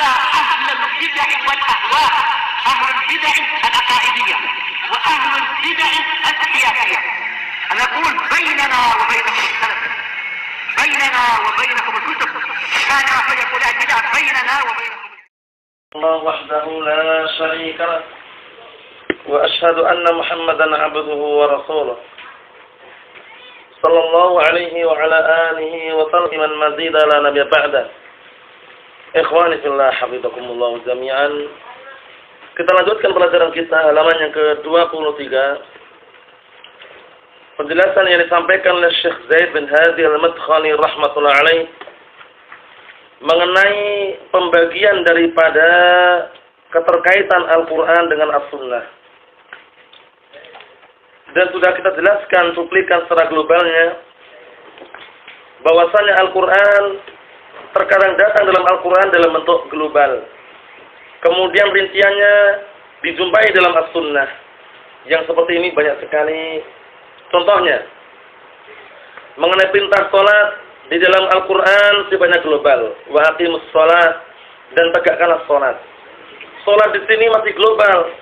على أهل البدع والأهواء، أهل البدع العقائدية وأهل البدع السياسية. أنا أقول بيننا وبينكم السلف، بيننا وبينكم الكتب، كان فيقول البدع بيننا وبينكم. الله وحده لا شريك له وأشهد أن محمدا عبده ورسوله صلى الله عليه وعلى آله وسلم المزيد لا نبي بعده. Ikhwani fillah, habibakumullah jami'an. Kita lanjutkan pelajaran kita halaman yang ke-23. Penjelasan yang disampaikan oleh Syekh Zaid bin Hadi al-Madkhali rahmatullah alaih mengenai pembagian daripada keterkaitan Al-Quran dengan As-Sunnah. Dan sudah kita jelaskan cuplikan secara globalnya bahwasanya Al-Quran terkadang datang dalam Al-Quran dalam bentuk global. Kemudian rinciannya dijumpai dalam As-Sunnah. Yang seperti ini banyak sekali. Contohnya, mengenai perintah sholat di dalam Al-Quran sifatnya global. Wa aqimus sholat, dan tegakkanlah sholat. Sholat di sini masih global.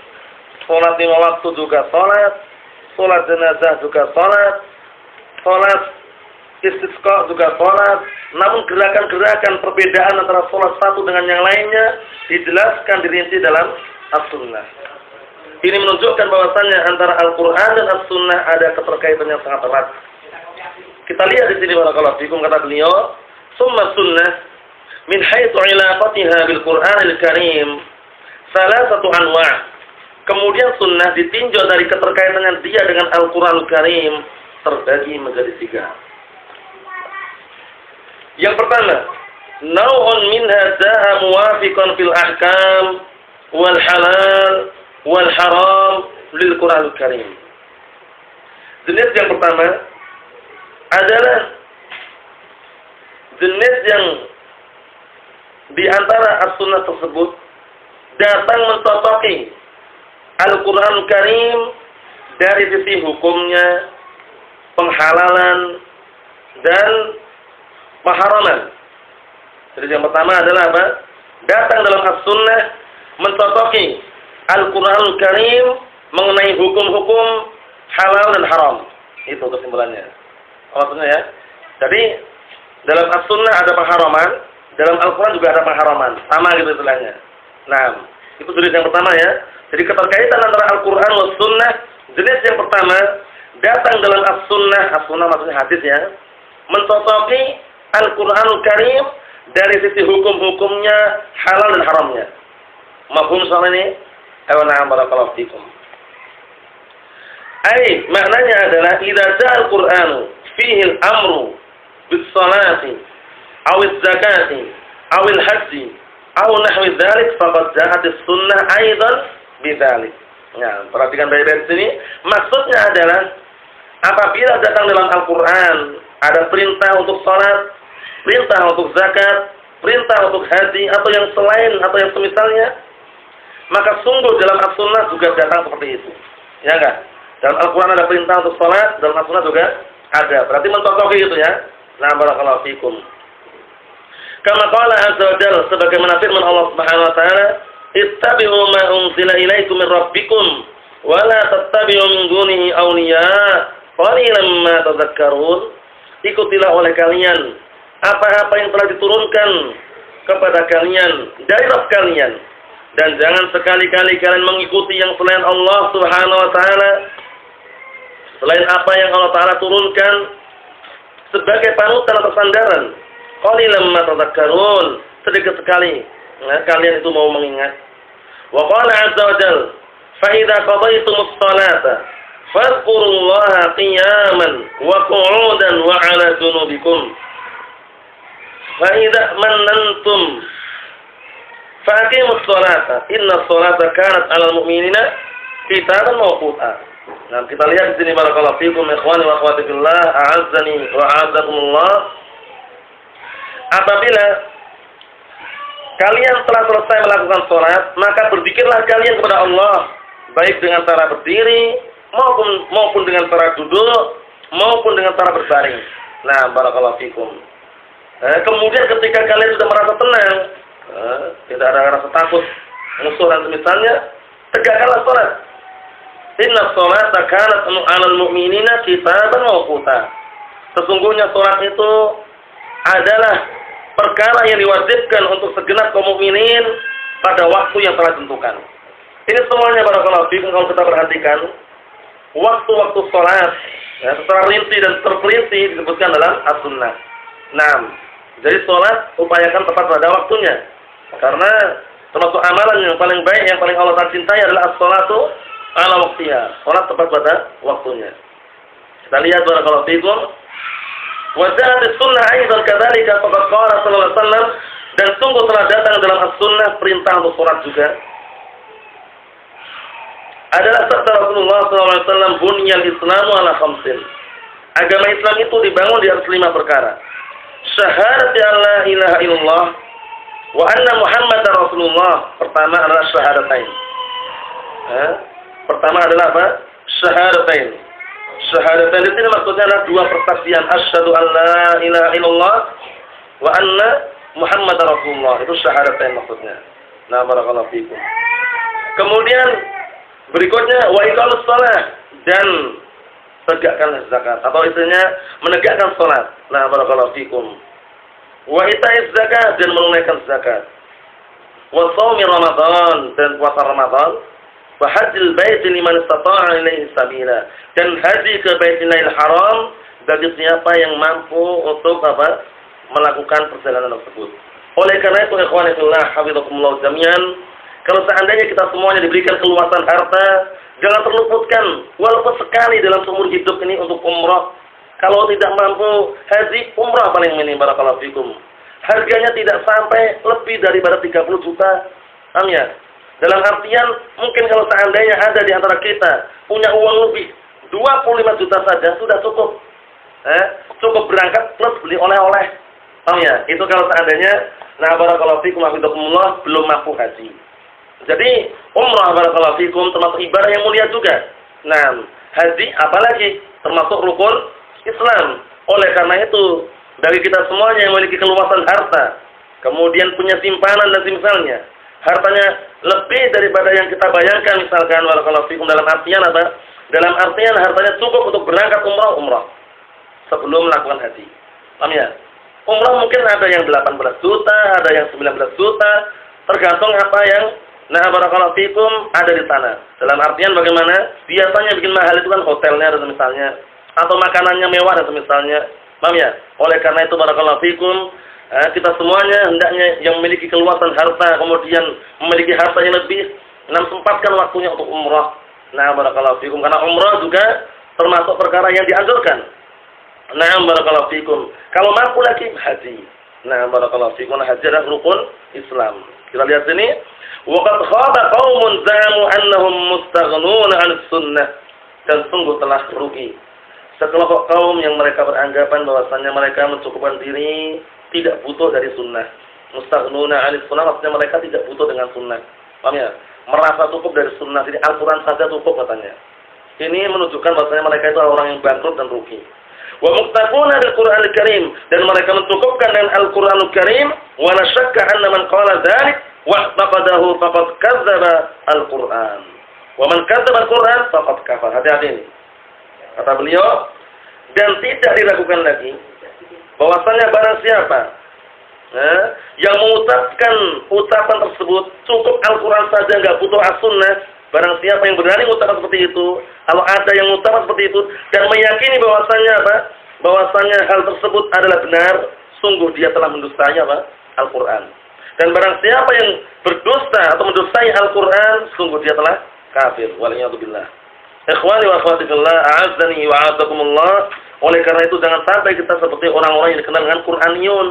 Sholat 5 waktu juga sholat. Sholat jenazah juga sholat. Sholat istisqa juga sholat. Namun gerakan-gerakan perbedaan antara sholat satu dengan yang lainnya dijelaskan dirinci dalam As-Sunnah. Ini menunjukkan bahwasannya antara Al-Quran dan As-Sunnah ada keterkaitan yang sangat erat. Kita lihat di sini barakallahu fikum, kata beliau, "Summa sunnah min haitsu ilaqatiha bil Qur'anil Karim salah satu anwa'." Kemudian sunnah ditinjau dari keterkaitannya dia dengan Al-Qur'anul Karim terbagi menjadi 3. Yang pertama, naw'un minha za'a muwafiqan fil ahkam wal halal wal haram lil Qur'anil Karim. Jenis yang pertama adalah jenis yang di antara as-sunnah tersebut datang mencocoki Al-Quran Karim dari sisi hukumnya, penghalalan dan pengharaman. Jadi yang pertama adalah apa? Datang dalam as-sunnah mencocoki Al-Quran Karim mengenai hukum-hukum halal dan haram. Itu kesimpulannya. Maksudnya ya. Jadi dalam as-sunnah ada pengharaman, dalam Al-Quran juga ada pengharaman. Sama gitu istilahnya. Nah, itu jenis yang pertama ya. Jadi keterkaitan antara Al-Quran dan Sunnah, jenis yang pertama datang dalam as-sunnah, as-sunnah maksudnya hadis ya, mencocoki Al-Quranul Karim dari sisi hukum-hukumnya halal dan haramnya. Mafhum soal ini? Ayo na'am barakallahu fikum. Ai maknanya adalah idza ja'a al-Qur'anu fihi al-amru bis-salati aw az-zakati aw al-hajji aw nahwi dzalik faqad ja'at as-sunnah aidan bidzalik. Nah, perhatikan baik-baik sini. Maksudnya adalah apabila datang dalam Al-Qur'an ada perintah untuk salat, perintah untuk zakat, perintah untuk haji atau yang selain atau yang semisalnya, maka sungguh dalam As-Sunnah juga datang seperti itu. Ya enggak? Dalam Al-Quran ada perintah untuk salat, dalam As-Sunnah juga ada. Berarti mencocoki itu ya. Nah, barakallahu fikum. Kama qala azza wa jalla, sebagaimana firman Allah Subhanahu wa taala, "Ittabi'u ma unzila ilaikum min rabbikum wa la tattabi'u min dunihi awliya, qalilan ma tadhakkarun." Ikutilah oleh kalian apa-apa yang telah diturunkan kepada kalian dari Rabb kalian, dan jangan sekali-kali kalian mengikuti yang selain Allah Subhanahu wa taala, selain apa yang Allah taala turunkan sebagai panutan atau sandaran. Qalilan ma tadhakkarun, sedikit sekali kalian itu mau mengingat. Wa qala azza wa jalla, fa idza qadaytumus salata fadhkurullaha qiyaman wa qu'udan wa 'ala junubikum. Fa idza mannantum faqimus salata inna salata kanat 'alal mu'minina kitaban mawquta. Nah, kita lihat di sini barakallahu fikum ikhwani wa akhwati fillah, a'azzani wa a'azzakumullah. Apabila kalian telah selesai melakukan salat, maka berzikirlah kalian kepada Allah, baik dengan cara berdiri maupun dengan cara duduk maupun dengan cara berbaring. Nah, barakallahu fikum. Kemudian ketika kalian sudah merasa tenang, tidak ada rasa takut musuh dan semisalnya, tegakkanlah salat. Inna sholata kanat 'alal mu'minina kitaban mawquta. Sesungguhnya salat itu adalah perkara yang diwajibkan untuk segenap kaum mukminin pada waktu yang telah ditentukan. Ini semuanya barakallahu fikum kalau kita perhatikan waktu-waktu salat ya, secara rinci dan terperinci disebutkan dalam as-sunnah. Nah, jadi salat upayakan tepat pada waktunya. Karena termasuk amalan yang paling baik, yang paling Allah cintai adalah as-salatu ala waqtiha. Salat tepat pada waktunya. Kita lihat barakallahu fikum. Wa ja'at as-sunnah aidan kadzalika faqad qala sallallahu alaihi wasallam, dan sungguh telah datang dalam as-sunnah perintah untuk salat juga. Adalah sabda Rasulullah sallallahu alaihi wasallam, bunyal islamu ala khamsin. Agama Islam itu dibangun di atas 5 perkara. Syahadati alla ilaha illallah wa anna Muhammadar Rasulullah. Pertama adalah syahadatain. Pertama adalah apa? Syahadatain. Syahadatain itu maksudnya adalah 2 persaksian, asyhadu an la ilaha illallah wa anna Muhammadar Rasulullah. Itu syahadatain maksudnya. Nah, barakallahu fikum. Kemudian berikutnya wa iqamus shalah, dan tegakkan zakat atau istilahnya menegakkan salat. Nah, barakallahu fikum. Wa itaiz zakat, dan menunaikan zakat. Wa shaumi Ramadan, dan puasa Ramadan. Wa hajjil bait liman istata'a ilaihi sabila, dan haji ke Baitullah Haram bagi siapa yang mampu untuk apa? Melakukan perjalanan tersebut. Oleh karena itu ikhwani fillah hafizakumullah jami'an, kalau seandainya kita semuanya diberikan keluasan harta, jangan terluputkan walaupun sekali dalam seumur hidup ini untuk umrah. Kalau tidak mampu haji, umrah paling minim barakallahu fikum. Harganya tidak sampai lebih daripada 30 juta. Paham ya? Dalam artian mungkin kalau seandainya ada di antara kita punya uang lebih 25 juta saja sudah cukup. Cukup berangkat plus beli oleh-oleh. Paham ya? Itu kalau seandainya barakallahu fikum hafizakumullah belum mampu haji. Jadi umrah barakallahu fikum termasuk ibadah yang mulia juga. Nah, haji apalagi termasuk rukun Islam. Oleh karena itu, dari kita semuanya yang memiliki keluasan harta, kemudian punya simpanan dan semisalnya, hartanya lebih daripada yang kita bayangkan, misalkan barakallahu fikum dalam artian apa? Dalam artian hartanya cukup untuk berangkat umrah sebelum melakukan haji. Paham ya? Umrah mungkin ada yang 18 juta, ada yang 19 juta, tergantung apa yang barakallahu fikum ada di sana. Dalam artian bagaimana? Biasanya bikin mahal itu kan hotelnya dan misalnya, atau makanannya mewah dan misalnya. Paham ya? Oleh karena itu barakallahu fikum, kita semuanya hendaknya yang memiliki keluasan harta, kemudian memiliki harta yang lebih, sempatkan waktunya untuk umrah. Nah, barakallahu fikum, karena umrah juga termasuk perkara yang dianjurkan. Nah, barakallahu fikum. Kalau mampu lagi haji. Nah, barakallahu fikum, haji adalah rukun Islam. Kita lihat sini. Waqad khaba qaumun za'amu annahum mustaghnuna 'anil sunnah, dan sungguh telah rugi sekelompok kaum yang mereka beranggapan bahwasanya mereka mencukupkan diri, tidak butuh dari sunnah. Mustaghnuna 'anil sunnah maksudnya mereka tidak butuh dengan sunnah. Paham ya? Merasa cukup dari sunnah, jadi Al-Qur'an saja cukup katanya. Ini menunjukkan bahwasanya mereka itu adalah orang yang bangkrut dan rugi. Wa muqtafuna bil Qur'anil Karim, dan mereka mencukupkan dengan Al-Qur'anul Karim, wa la syakka anna man qala dzalik wa taqadahu faqad kadzdzaba Al-Qur'an. Wa man kadzdzaba Al-Qur'an faqad kafar. Hati-hati ini. Kata beliau, dan tidak diragukan lagi bahwasanya barang siapa yang mengucapkan ucapan tersebut cukup Al-Qur'an saja enggak butuh as-sunnah, barang siapa yang berani mengucapkan seperti itu, kalau ada yang mengucapkan seperti itu dan meyakini bahwasanya bahwasanya hal tersebut adalah benar, sungguh dia telah mendustai Al-Qur'an. Dan barang siapa yang berdusta atau mendustai Al-Qur'an, sungguh dia telah kafir. Waliyadzubillah. Ikhwani wa akhwati fillah, a'azzani wa a'azzakumullah. Oleh karena itu jangan sampai kita seperti orang-orang yang dikenal dengan Qur'aniyun.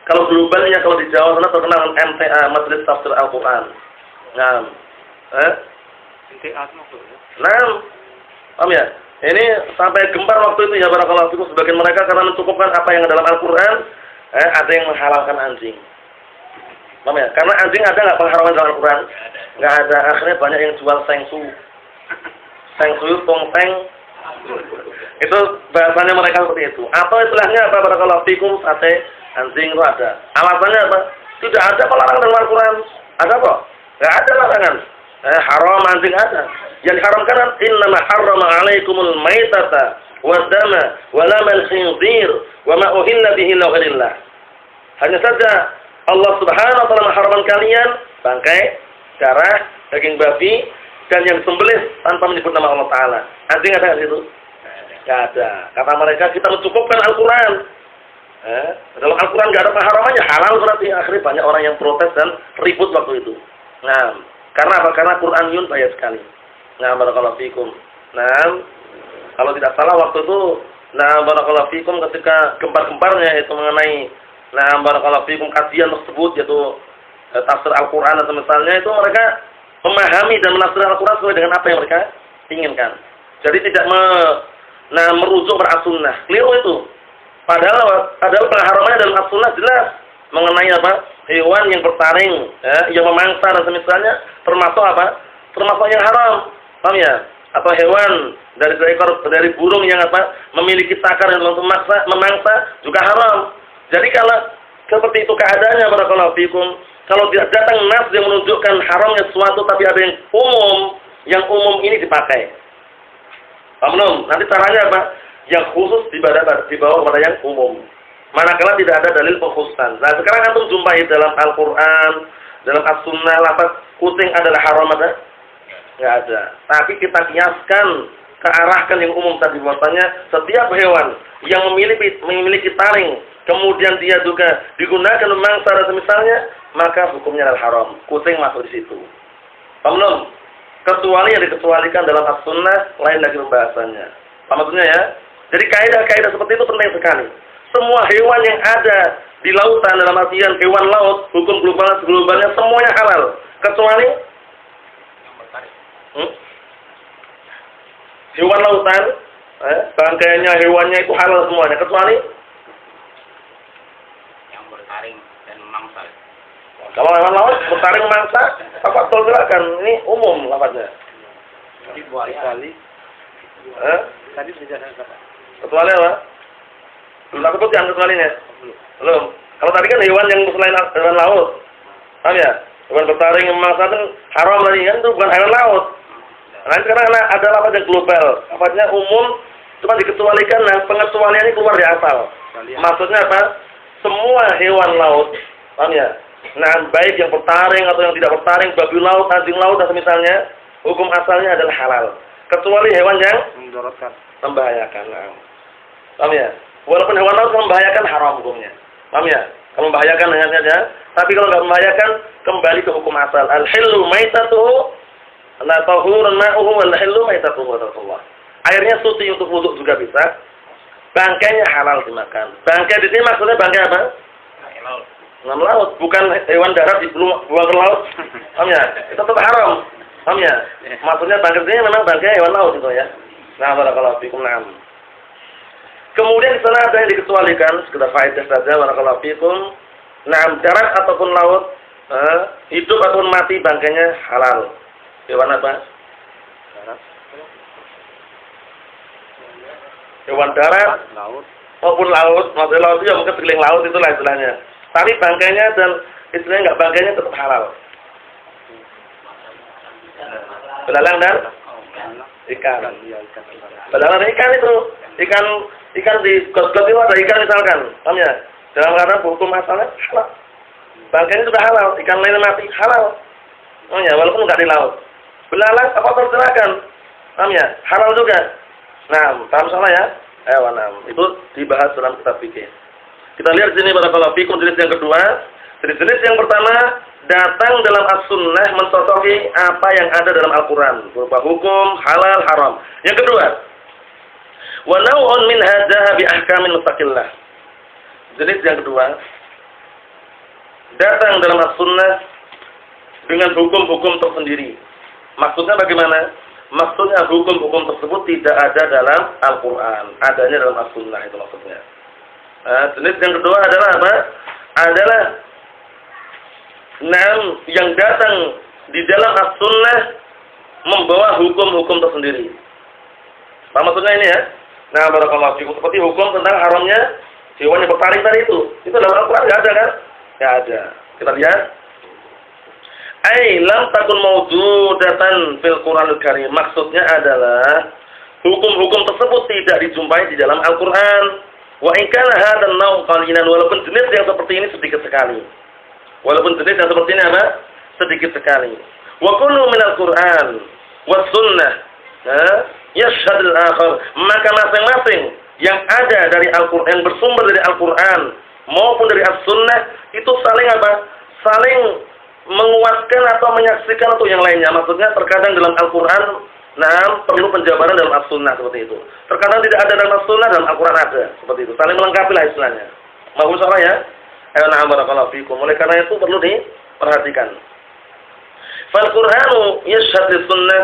Kalau globalnya, kalau di Jawa sana terkenal dengan MTA, Majelis Tafsir Al-Qur'an. Nah, MTA maksudnya? Nah, paham ya? Ini sampai gempar waktu itu ya barakallahu fikum, sebagian mereka karena mencukupkan apa yang dalam Al-Qur'an, ada yang menghalalkan anjing. Paham ya? Karena anjing ada enggak pengharaman dalam Al-Qur'an? Enggak ada. Akhirnya banyak yang jual sengsu. Sengsu, tongseng. Itu bahasanya mereka seperti itu. Atau istilahnya apa barakallahu fikum, sate anjing itu ada. Alasannya apa? Tidak ada larangan dalam Al-Quran. Ada apa? Nggak ada larangan. Haram anjing ada. Yang diharamkan innama harrama 'alaikumul maitata wad-dama wa lamal khinzir wa ma uhilla bihi li ghairillah. Hanya saja Allah Subhanahu wa taala mengharamkan kalian bangkai, darah, daging babi dan yang disembelih tanpa menyebut nama Allah taala. Anjing ada enggak itu? Enggak ada. Kata mereka kita mencukupkan Al-Qur'an. Dalam Al-Quran nggak ada pengharamannya, halal berarti. Akhirnya banyak orang yang protes dan ribut waktu itu. Nah, karena apa? Karena Qur'aniyun banyak sekali. Nah, barakallahu fikum. Nah, kalau tidak salah waktu itu, nah barakallahu fikum ketika gembar-gembarnya itu mengenai, nah barakallahu fikum kajian tersebut yaitu tafsir Al-Quran atau misalnya itu mereka memahami dan menafsir Al-Quran sesuai dengan apa yang mereka inginkan. Jadi tidak merujuk pada as-sunnah. Keliru itu. Padahal pengharamannya dalam as-sunnah jelas mengenai apa? Hewan yang bertaring, yang memangsa dan semisalnya termasuk apa? Termasuk yang haram. Paham ya? Atau hewan dari burung yang apa? Memiliki takar yang untuk memangsa juga haram. Jadi kalau seperti itu keadaannya barakallahu fikum, kalau tidak datang nas yang menunjukkan haramnya sesuatu tapi ada yang umum ini dipakai. Paham belum? Nanti caranya apa? Yang khusus dibawa kepada yang umum. Manakala tidak ada dalil pengkhususan. Nah, sekarang antum jumpai dalam Al-Quran, dalam As-Sunnah, lafaz kucing adalah haram ada? Nggak ada. Tapi kita kiaskan, kearahkan yang umum tadi bahwasanya setiap hewan yang memiliki taring, kemudian dia juga digunakan memangsa dan semisalnya, maka hukumnya adalah haram. Kucing masuk di situ. Paham belum? Kecuali yang dikecualikan dalam As-Sunnah, lain lagi pembahasannya. Paham maksudnya ya? Jadi kaidah-kaidah seperti itu penting sekali. Semua hewan yang ada di lautan dalam artian hewan laut, hukum globalnya semuanya halal. Kecuali hewan lautan, bangkainya hewannya itu halal semuanya. Kecuali yang bertaring dan memangsa. Kalau hewan laut bertaring memangsa, apa silakan. Ini umum lafaznya. Kecuali tadi penjelasan apa? Kecuali apa? Belum tak sebutkan kecualinya. Belum. Kalau tadi kan hewan yang selain hewan laut. Paham ya? Hewan bertaring memangsa kan haram tadi kan itu bukan hewan laut. Nah sekarang ada lafaz yang global. Lafaznya umum cuma dikecualikan. Nah pengecualian ini keluar dari asal. Maksudnya apa? Semua hewan laut. Paham ya? Nah baik yang bertaring atau yang tidak bertaring, babi laut, anjing laut dan semisalnya, hukum asalnya adalah halal. Kecuali hewan yang membahayakan. Nah. Paham ya? Walaupun hewan laut membahayakan haram hukumnya. Paham ya? Kalau membahayakan hanya saja. Tapi kalau nggak membahayakan kembali ke hukum asal. Al-hillu maitatuhu la tahurun ma'uhu wal-hillu maitatuhu wa. Airnya suci untuk wudhu juga bisa. Bangkainya halal dimakan. Bangkai di sini maksudnya bangkai apa? Laut. Hewan laut, bukan hewan darat dibuang ke laut. Paham ya? Itu tetap haram. Paham ya? Maksudnya bangkai ini memang bangkai hewan laut itu ya. Nah, barakallahu fikum. Naam. Kemudian di sana ada yang dikecualikan, sekedar faedah saja barakallahu fikum. Naam, darat ataupun laut, hidup ataupun mati bangkainya halal. Hewan apa? Hewan darat, laut maupun laut. Maksudnya laut itu ya mungkin sekeliling laut itulah istilahnya. Tapi bangkainya dan istilahnya nggak bangkainya tetap halal. Belalang dan ikan. Belalang dan ikan itu ikan di got-got itu ada ikan misalkan, paham ya? Dalam keadaan hukum asalnya halal. Bangkainya juga halal, ikan lain mati halal. Oh ya, walaupun nggak di laut. Belalang apa tersilakan, paham ya? Halal juga. Nah, paham salah ya? Ayo, nah, itu dibahas dalam kitab fikih. Kita lihat sini barakallahu fikum jenis yang kedua. Jenis yang pertama datang dalam as-sunnah mencocoki apa yang ada dalam Al-Quran berupa hukum halal haram. Yang kedua, wa naw'un min hadza bi ahkamin mustaqillah. Jenis yang kedua datang dalam as-sunnah dengan hukum-hukum tersendiri. Maksudnya bagaimana? Maksudnya hukum-hukum tersebut tidak ada dalam Al-Quran, adanya dalam as-sunnah, itu maksudnya. Nah, jenis yang kedua adalah apa? Adalah yang datang di dalam as-sunnah membawa hukum-hukum tersendiri. Apa maksudnya ini ya? Nah, barakallahu fikum, seperti hukum tentang haramnya hewan yang bertaring tadi itu dalam Al-Quran nggak ada kan? Nggak ada. Kita lihat. Ai lam takun mawjudatan fil Qur'anil Karim. Maksudnya adalah hukum-hukum tersebut tidak dijumpai di dalam Al-Qur'an. Wa in kana hadzal naw' qalilan, walaupun jenis yang seperti ini sedikit sekali. Walaupun jenis yang seperti ini apa? Sedikit sekali. Wa kullu minal Qur'an was sunnah yashhadul akhar. Maka masing-masing yang ada dari Al-Qur'an, yang bersumber dari Al-Qur'an maupun dari As-Sunnah itu saling apa? Saling menguatkan atau menyaksikan untuk yang lainnya. Maksudnya terkadang dalam Al-Qur'an perlu penjabaran dalam As-Sunnah seperti itu. Terkadang tidak ada dalam As-Sunnah, dalam Al-Qur'an ada. Seperti itu. Saling melengkapi lah istilahnya. Mohon salah ya. Na'am barakallahu fikum. Oleh karena itu perlu diperhatikan. Fal Qur'anu yashhad lis sunnah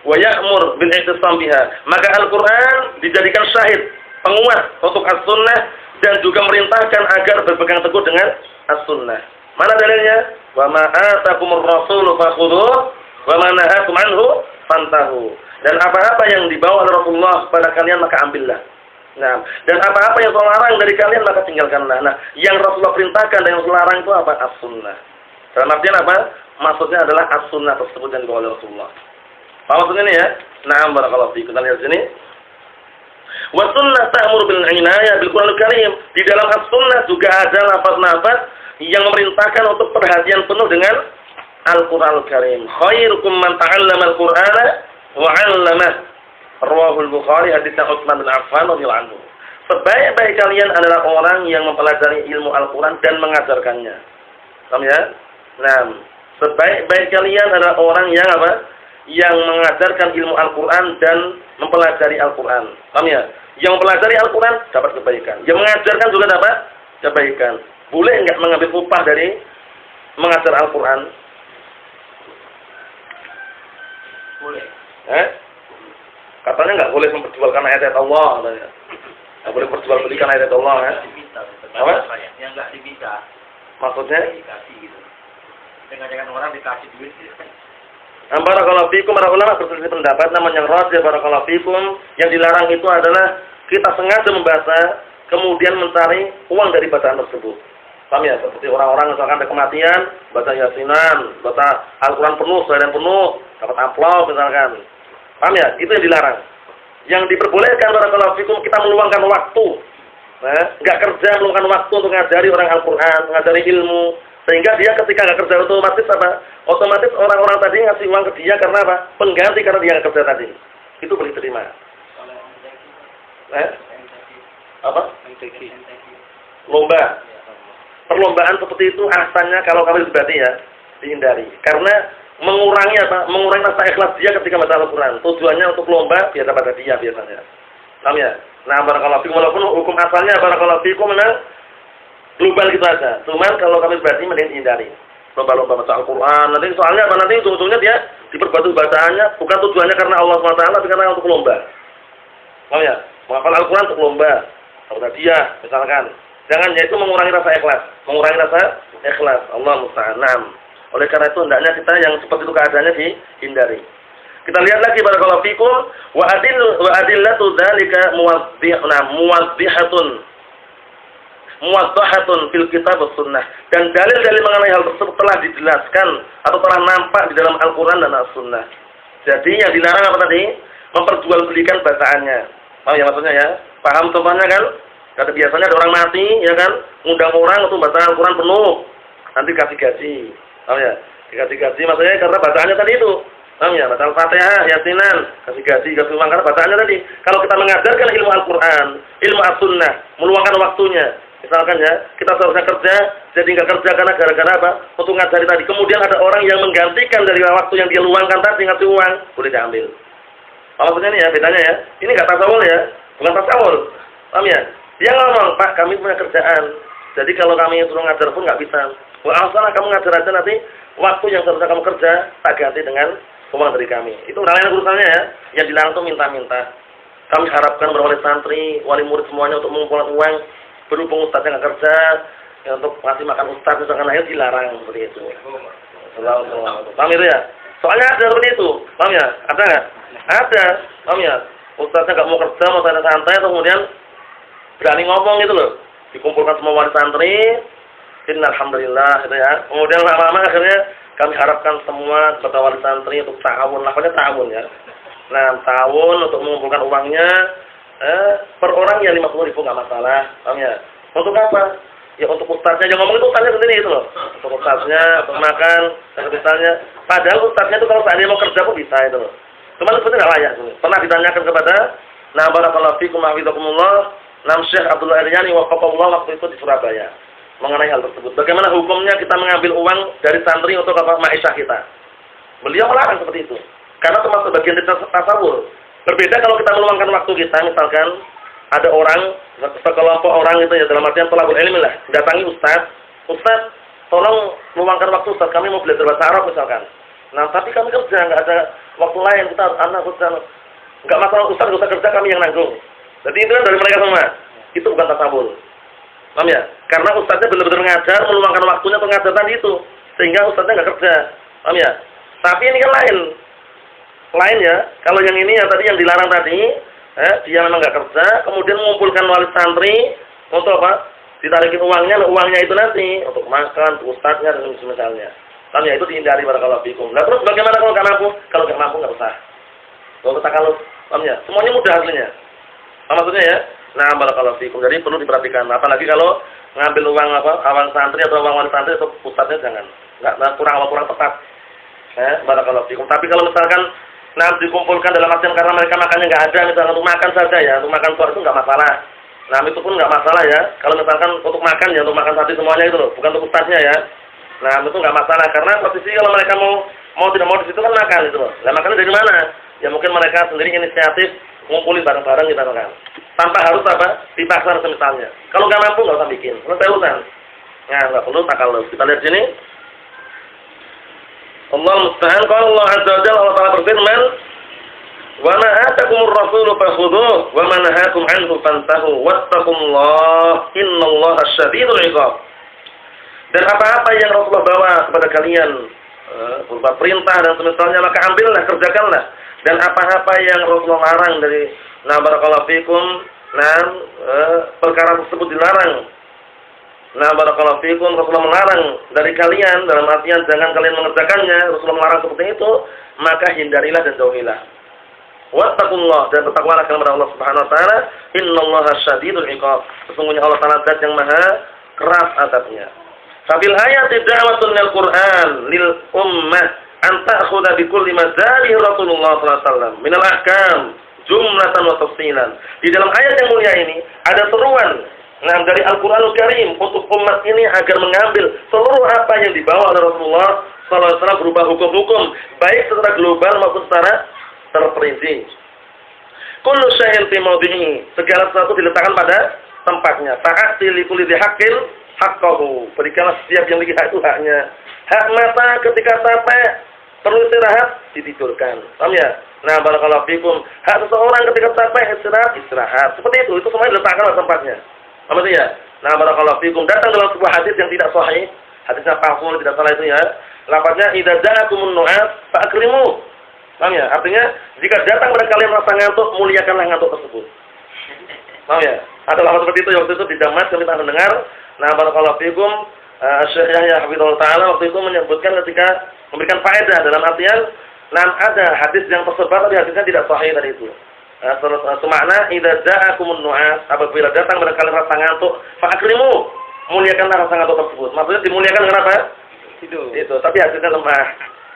wa ya'mur bil i'tisam biha. Maka Al-Qur'an dijadikan syahid, penguat untuk As-Sunnah dan juga merintahkan agar berpegang teguh dengan As-Sunnah. Mana dalilnya? Wa ma atakumur rasulu fakhudhuhu wa ma nahakum anhu fantahu. Dan apa-apa yang dibawa oleh Rasulullah kepada kalian maka ambillah. Nah, dan apa-apa yang Rasulullah larang dari kalian maka tinggalkanlah. Nah, yang Rasulullah perintahkan dan yang Rasulullah larang itu apa? As-Sunnah. Dalam artian apa? Maksudnya adalah As-Sunnah tersebut yang dibawa oleh Rasulullah. Apa maksudnya ini ya? Na'am barakallahu fiikum. Kita lihat sini. Wa sunnah ta'muru bil inayah bil Qur'anil Karim. Di dalam As-Sunnah juga ada lafaz-lafaz yang memerintahkan untuk perhatian penuh dengan Al-Qur'anul Karim. Khairukum man ta'allama al-Qur'ana wa 'allamah. Rawahul Bukhari, hadits Utsman bin Affan radhiyallahu anhu. Sebaik-baik kalian adalah orang yang mempelajari ilmu Al-Qur'an dan mengajarkannya. Paham ya? Nah, sebaik-baik kalian adalah orang yang apa? Yang mengajarkan ilmu Al-Qur'an dan mempelajari Al-Qur'an. Paham ya? Yang mempelajari Al-Qur'an dapat kebaikan. Yang mengajarkan juga dapat kebaikan. Boleh enggak mengambil upah dari mengajar Al-Qur'an? Boleh. Katanya enggak boleh memperjualkan ayat-ayat Allah katanya. Enggak boleh perjualbelikan ayat-ayat Allah ya. Apa? Yang enggak diminta. Maksudnya? Dikasih gitu. Dengan orang dikasih duit gitu. Barakallahu fikum, para ulama berselisih pendapat, namun yang rajih barakallahu fikum, yang dilarang itu adalah kita sengaja membaca kemudian mencari uang dari bacaan tersebut. Paham ya? Seperti orang-orang misalkan ada kematian, baca Yasinan, baca Al-Qur'an penuh, seharian penuh, dapat amplop misalkan. Paham ya? Itu yang dilarang. Yang diperbolehkan barakallahu fikum kita meluangkan waktu. Enggak kerja meluangkan waktu untuk ngajari orang Al-Qur'an, ngajari ilmu. Sehingga dia ketika nggak kerja otomatis apa? Otomatis orang-orang tadi ngasih uang ke dia karena apa? Pengganti karena dia nggak kerja tadi. Itu boleh diterima. Apa? Lomba. Perlombaan seperti itu asalnya kalau kami berarti ya dihindari. Karena mengurangi apa? Mengurangi rasa ikhlas dia ketika baca Al-Qur'an. Tujuannya untuk lomba biar dapat hadiah biasanya. Paham ya? Nah, barakallahu fikum, walaupun hukum asalnya barakallahu fikum memang global gitu aja. Cuman kalau kami berarti mending hindari. Lomba-lomba baca Al-Qur'an. Nanti soalnya apa? Nanti ujung-ujungnya dia diperbantu bacaannya bukan tujuannya karena Allah SWT, tapi karena untuk lomba. Paham ya? Menghafal Al-Qur'an untuk lomba. Dapat hadiah misalkan. Jangan, yaitu mengurangi rasa ikhlas. Mengurangi rasa ikhlas. Allah musta'an. Oleh karena itu hendaknya kita yang seperti itu keadaannya dihindari. Kita lihat lagi barakallahu fikum wa adillatu dzalika muwaddahatun fil kitab was sunnah. Dan dalil-dalil mengenai hal tersebut telah dijelaskan atau telah nampak di dalam Al-Qur'an dan As-Sunnah. Jadi yang dilarang apa tadi? Memperjualbelikan bacaannya. Paham ya maksudnya ya? Paham contohnya kan? Karena biasanya ada orang mati ya kan, ngundang orang untuk baca Al-Qur'an penuh. Nanti kasih gaji. Paham ya? Dikasih gaji maksudnya karena bacaannya tadi itu. Paham ya? Baca Al-Fatihah, Yasinan, kasih gaji, kasih uang karena bacaannya tadi. Kalau kita mengajarkan ilmu Al-Qur'an, ilmu As-Sunnah, meluangkan waktunya. Misalkan ya, kita seharusnya kerja, jadi nggak kerja karena gara-gara apa? Untuk ngajari tadi. Kemudian ada orang yang menggantikan dari waktu yang dia luangkan tadi, ngasih uang, boleh diambil. Apa maksudnya ini ya, bedanya ya? Ini nggak tasawul ya, bukan tasawul. Paham ya? Dia ngomong, Pak, kami punya kerjaan. Jadi kalau kami suruh ngajar pun nggak bisa. Wah, salah kamu ngajar aja nanti, waktu yang seharusnya kamu kerja, tak ganti dengan uang dari kami. Itu lain urusannya ya. Yang dilarang itu minta-minta. Kami harapkan wali santri, wali murid semuanya untuk mengumpulkan uang. Berhubung ustaznya nggak kerja, ya untuk ngasih makan ustaz misalkan akhir dilarang seperti itu. Paham itu ya? Soalnya ada seperti itu, paham ya? Ada nggak? Ada, paham ya? Ustaznya nggak mau kerja, mau santai-santai, kemudian berani ngomong gitu loh. Dikumpulkan semua wali santri, Innalhamdulillah gitu ya. Kemudian lama-lama akhirnya kami harapkan semua kepada wali santri untuk ta'awun, lafaznya ta'awun ya. Nah, ta'awun untuk mengumpulkan uangnya per orang ya 50.000 nggak masalah, paham ya? Untuk apa? Ya untuk ustaznya, yang ngomong itu ustaznya sendiri itu loh. Untuk ustaznya, untuk makan, dan misalnya. Padahal ustaznya itu kalau seandainya mau kerja pun bisa itu loh. Cuma itu nggak layak. Pernah ditanyakan kepada barakallahu fikum wa hafizakumullah, Syekh Abdullah Iryani waqafallahu waktu itu di Surabaya mengenai hal tersebut. Bagaimana hukumnya kita mengambil uang dari santri untuk ma'isyah kita? Beliau melarang seperti itu. Karena termasuk bagian dari tasawur. Berbeda kalau kita meluangkan waktu kita, misalkan ada orang, sekelompok orang itu ya dalam artian thalabul ilmi lah, datangi Ustaz, tolong luangkan waktu Ustaz, kami mau belajar bahasa Arab misalkan. Nah, tapi kami kerja, nggak ada waktu lain, kita anak Ustaz, nggak masalah Ustaz, nggak usah kerja, kami yang nanggung. Jadi itu kan dari mereka semua. Itu bukan tasawur. Paham ya? Karena Ustaznya benar-benar ngajar, meluangkan waktunya untuk ngajar tadi itu, sehingga Ustaznya nggak kerja. Paham ya? Tapi ini kan lain ya. Kalau yang ini yang tadi yang dilarang tadi, dia memang nggak kerja, kemudian mengumpulkan wali santri untuk apa? Ditarikin uangnya itu nanti untuk makan, untuk ustadznya dan misalnya. Paham ya? Itu dihindari barakallahu fikum. Nah terus bagaimana kalau nggak mampu? Kalau nggak mampu nggak usah. Nggak usah kalau, paham ya? Semuanya mudah hasilnya. Apa maksudnya ya? Nah barakallahu fikum. Jadi perlu diperhatikan. Apalagi kalau ngambil uang awang santri atau uang wali santri atau ustadznya jangan. Nggak kurang tepat. Barakallahu fikum. Tapi kalau misalkan dikumpulkan dalam artian karena mereka makannya nggak ada, misalkan untuk makan saja ya, untuk makan suara itu nggak masalah. Nah itu pun nggak masalah ya. Kalau misalkan untuk makan ya, untuk makan sate semuanya itu loh, bukan untuk ustaznya ya. Nah itu nggak masalah karena posisi kalau mereka mau tidak mau di situ kan makan itu loh. Nah makannya dari mana? Ya mungkin mereka sendiri inisiatif ngumpulin bareng-bareng gitu kan. Tanpa harus dipaksa misalnya. Kalau nggak mampu nggak usah bikin. Selesai urusan. Nah nggak perlu takalluf. Kita lihat sini. Allah musta'an. Kalau Allah azza wa jalla, Allah Ta'ala berfirman, "Wa ma atakumur rasulu fakhudhuhu wa ma nahakum 'anhu fantahu wattaqullaha innallaha syadidul 'iqab." Dan apa-apa yang Rasulullah bawa kepada kalian berupa perintah dan semisalnya, maka ambillah, kerjakanlah. Dan apa-apa yang Rasulullah larang dari barakallahu fikum, perkara tersebut dilarang. Barakallahu fikum, Rasulullah melarang dari kalian, dalam artian jangan kalian mengerjakannya, Rasulullah melarang seperti itu, maka hindarilah dan jauhilah. Wattaqullah, dan bertakwalah kepada Allah Subhanahu wa taala, innallaha syadidul 'iqab. Sesungguhnya Allah Ta'ala zat yang maha keras azabnya. Fabil ayati da'watun lil Qur'an lil ummah an ta'khudha bi kulli mazali Rasulullah sallallahu alaihi wasallam minal ahkam jumlatan wa tafsilan. Di dalam ayat yang mulia ini ada seruan dari Al-Qur'anul Karim untuk umat ini agar mengambil seluruh apa yang dibawa oleh Rasulullah sallallahu alaihi wasallam berupa hukum-hukum baik secara global maupun secara terperinci. Kullu syai'in fi mawdi'ihi, segala sesuatu diletakkan pada tempatnya. Ta'ati li kulli haqqin haqqahu, berikanlah setiap yang memiliki hak itu haknya. Hak mata ketika capek perlu istirahat, ditidurkan. Paham ya? Nah, barakallahu fikum. Hak seseorang ketika capek istirahat. Seperti itu semuanya diletakkan pada tempatnya. Paham ya? Nah, barakallahu fikum. Datang dalam sebuah hadis yang tidak sahih, hadisnya palsu, tidak salah itu ya. Lafaznya idza ja'akumun nu'as fa'akrimu. Paham ya? Artinya jika datang kepada kalian rasa ngantuk, muliakanlah ngantuk tersebut. Paham ya? Ada lafaz seperti itu waktu itu di Damas kami tak mendengar. Nah, barakallahu fikum, Syekh Yahya hafizahullah taala waktu itu menyebutkan ketika memberikan faedah dalam artian ada hadis yang tersebar tapi hadisnya tidak sahih tadi itu. Semakna idza ja'akumun nu'as, apabila datang kepada kalian rasa ngantuk, fa'akrimu, muliakanlah rasa ngantuk tersebut. Maksudnya dimuliakan kenapa? Itu. Tapi hadisnya lemah.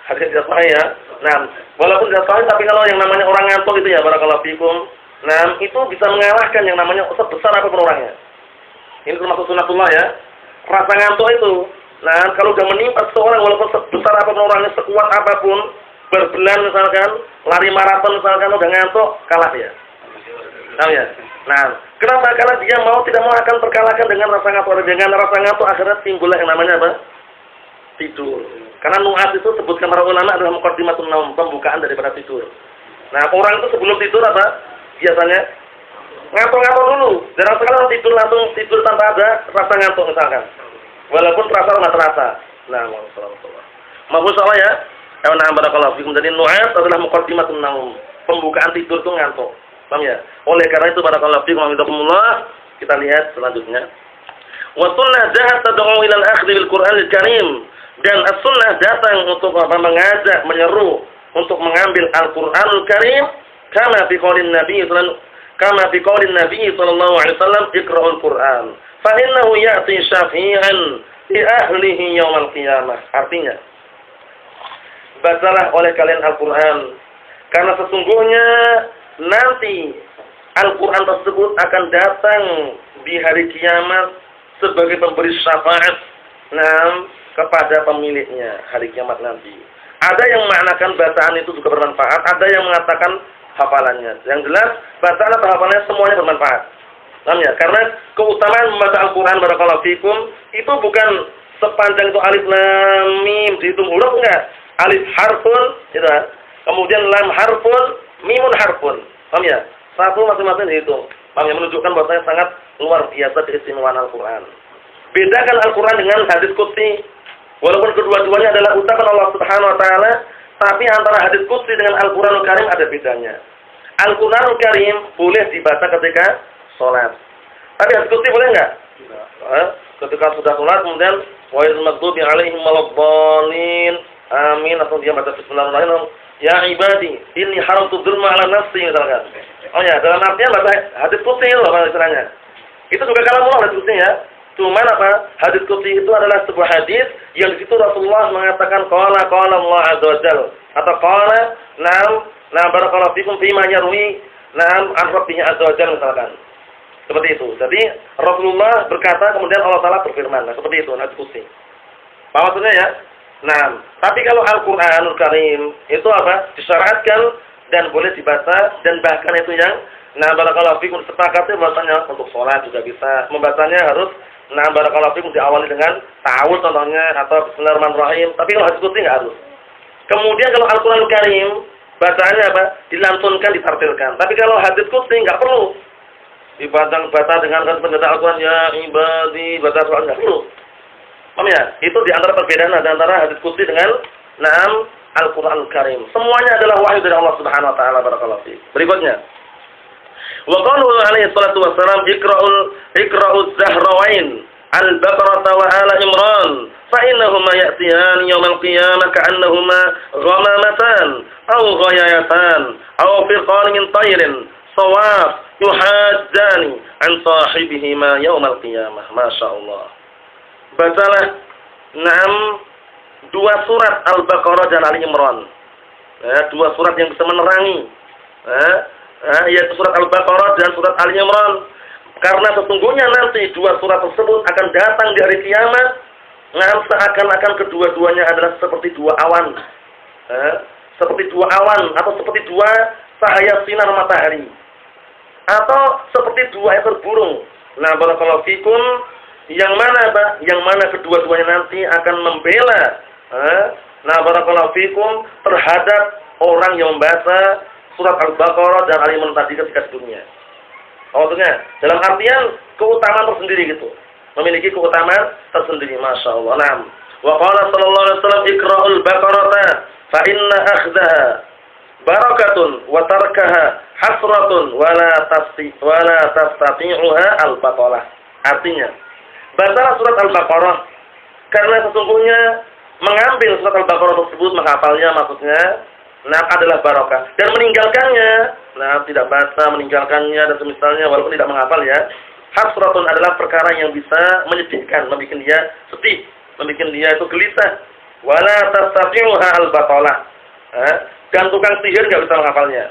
Hadisnya tidak sahih ya. Nah, walaupun tidak sahih tapi kalau yang namanya orang ngantuk itu ya barakallahu fikum, itu bisa mengalahkan yang namanya sebesar apapun orangnya. Ini termasuk sunatullah ya. Rasa ngantuk itu. Nah, kalau udah menimpa seseorang walaupun sebesar apapun orangnya, sekuat apapun, berbelan misalkan, lari maraton misalkan, udah ngantuk, kalah dia. Tahu ya? Nah, kenapa? Karena dia tidak mau akan terkalahkan dengan rasa ngantuk. Dengan rasa ngantuk akhirnya timbullah yang namanya apa? Tidur. Karena nu'as itu sebutkan para ulama adalah muqaddimatun naum, pembukaan daripada tidur. Nah, orang itu sebelum tidur apa? Biasanya ngantuk-ngantuk dulu. Jarang sekali orang tidur langsung tidur tanpa ada rasa ngantuk misalkan. Walaupun terasa nggak terasa. Nah, maksud saya ya. Nah, barakallahu fikum. Jadi nu'as adalah muqaddimatun naum. Pembukaan tidur itu ngantuk. Paham ya? Oleh karena itu barakallahu fikum, kita lihat selanjutnya. Wa sunnah ja'at tad'u ila al-akhdhi bil Qur'anil Karim. Dan as-sunnah datang untuk mengajak, menyeru untuk mengambil Al-Qur'anul Karim kama fi qaulin Nabi sallallahu alaihi wasallam iqra'ul Qur'an fa innahu ya'ti syafi'an li ahlihi yaumil qiyamah. Artinya, bacalah oleh kalian Al-Qur'an karena sesungguhnya nanti Al-Qur'an tersebut akan datang di hari kiamat sebagai pemberi syafaat kepada pemiliknya hari kiamat nanti. Ada yang mengatakan bacaan itu juga bermanfaat, ada yang mengatakan hafalannya. Yang jelas bacaan atau hafalannya semuanya bermanfaat. Ya? Karena keutamaan membaca Al-Qur'an barakallahu fikum itu bukan sepanjang itu alif lam mim dihitung huruf, enggak. Alif harfun gitu kan. Kemudian lam harfun, mimun harfun. Paham ya? Satu masing-masing dihitung. Paham ya? Menunjukkan bahwasanya sangat luar biasa keistimewaan Al-Qur'an. Bedakan Al-Qur'an dengan hadis qudsi. Walaupun kedua-duanya adalah ucapan Allah Subhanahu wa taala, tapi antara hadis qudsi dengan Al-Qur'anul Karim ada bedanya. Al-Qur'anul Karim boleh dibaca ketika sholat. Tapi hadis qudsi boleh enggak? Ketika sudah sholat kemudian wa yal maghdubi alaihim waladdallin. Amin, atau dia baca bismillahirrahmanirrahim. Ya ibadi, inni haramtu dzulma ala nafsi misalkan. Oh ya, dalam artian baca hadis qudsi loh istilahnya. Itu juga kalamullah hadis qudsi ya. Cuman apa? Hadis qudsi itu adalah sebuah hadis yang di situ Rasulullah mengatakan qala Allah azza wajalla atau qala barakallahu fikum fima yarwi an rabbih azza wajalla misalkan. Seperti itu. Jadi Rasulullah berkata kemudian Allah Taala berfirman. Nah, seperti itu hadis qudsi. Apa maksudnya ya? Tapi kalau Al-Qur'anul Karim itu apa? Disyariatkan dan boleh dibaca dan bahkan itu yang barakallahu fikum sepakatnya bahasanya untuk sholat juga bisa. Membacanya harus barakallahu fikum diawali dengan ta'awudz contohnya atau bismillahirrahmanirrahim. Tapi kalau hadis qudsi enggak harus. Kemudian kalau Al-Qur'anul Karim bacaannya apa? Dilantunkan, ditartilkan. Tapi kalau hadis qudsi enggak perlu. Baca dengan penjelasan Al-Qur'an ya ibadi, baca Al-Qur'an enggak perlu. Paham ya? Itu di antara perbedaan antara hadis qudsi dengan Al-Qur'anul Karim. Semuanya adalah wahyu dari Allah Subhanahu wa taala barakallahu fiik. Berikutnya. Wa qalu alaihi salatu wassalam iqra'uz zahrawain al-baqarah wa ala imran fa innahuma ya'tiyan yawmal qiyamah ka'annahuma ghamamatan aw ghayayatan aw firqan min tayrin sawaf yuhajjani an sahibihima yawmal qiyamah. Masyaallah. Bacalah 2 surat Al-Baqarah dan Ali Imran. 2 surat yang bisa menerangi yaitu surat Al-Baqarah dan surat Ali Imran. Karena sesungguhnya nanti 2 surat tersebut akan datang di hari kiamat, seakan-akan kedua-duanya adalah seperti 2 awan. Seperti 2 awan atau seperti 2 cahaya sinar matahari. Atau seperti 2 ekor burung. Barakallahu fikum, yang mana kedua-duanya nanti akan membela barakallahu fikum terhadap orang yang membaca surat Al-Baqarah dan Ali Imran tadi ketika di dunia. Maksudnya dalam artian keutamaan tersendiri gitu. Memiliki keutamaan tersendiri, masyaallah. Wa qala sallallahu alaihi wasallam iqra'ul baqarata fa inna akhdaha barakatun wa tarkaha hasratun wa la tastati'uha al-batalah. Artinya, bacalah surat Al-Baqarah karena sesungguhnya mengambil surat Al-Baqarah tersebut, menghafalnya maksudnya adalah barokah. Dan meninggalkannya, tidak baca, meninggalkannya dan semisalnya walaupun tidak menghafal ya, hasratun adalah perkara yang bisa menyedihkan, membuat dia sedih, membuat dia itu gelisah. Wala tastati'uha al-batalah. Dan tukang sihir enggak bisa menghafalnya.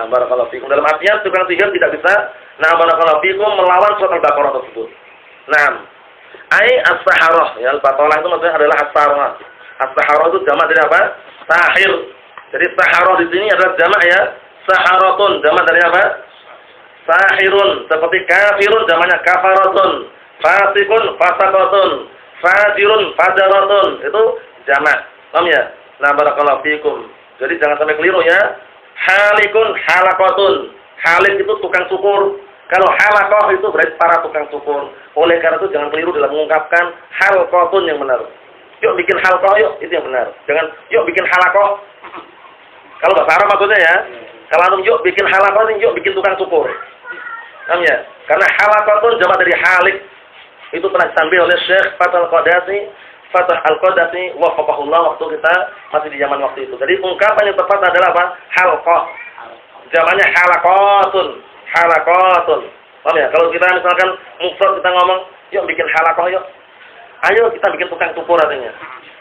Barakallahu fikum. Dalam artian tukang sihir tidak bisa barakallahu fikum melawan surat Al-Baqarah tersebut. As-saharah ya, al-batalah itu maksudnya adalah as-saharah. As-saharah itu jamak dari apa? Sahir. Jadi saharah di sini adalah jamak ya. Saharatun jamak dari apa? Sahirun. Seperti kafirun jamaknya kafaratun. Fasikun fasaqatun. Fajirun fajaratun. Itu jamak. Paham ya? Barakallahu fikum. Jadi jangan sampai keliru ya. Halikun halaqatun. Halik itu tukang cukur. Kalau halaqah itu berarti para tukang cukur. Oleh karena itu jangan keliru dalam mengungkapkan halqatun yang benar. Yuk bikin halqah yuk, itu yang benar. Jangan yuk bikin halaqah. Kalau bahasa Arab maksudnya ya. Kalau antum yuk bikin halaqah, yuk bikin tukang cukur. Paham ya? Karena halaqatun jamak dari halik. Itu telah disampaikan oleh Syekh Fatah Al-Qadasi wafaqahullah waktu kita masih di zaman waktu itu. Jadi ungkapan yang tepat adalah apa? Halqah. Zamannya halaqatun. Paham ya? Kalau kita misalkan mufrad kita ngomong, yuk bikin halaqah yuk. Ayo kita bikin tukang cukur artinya.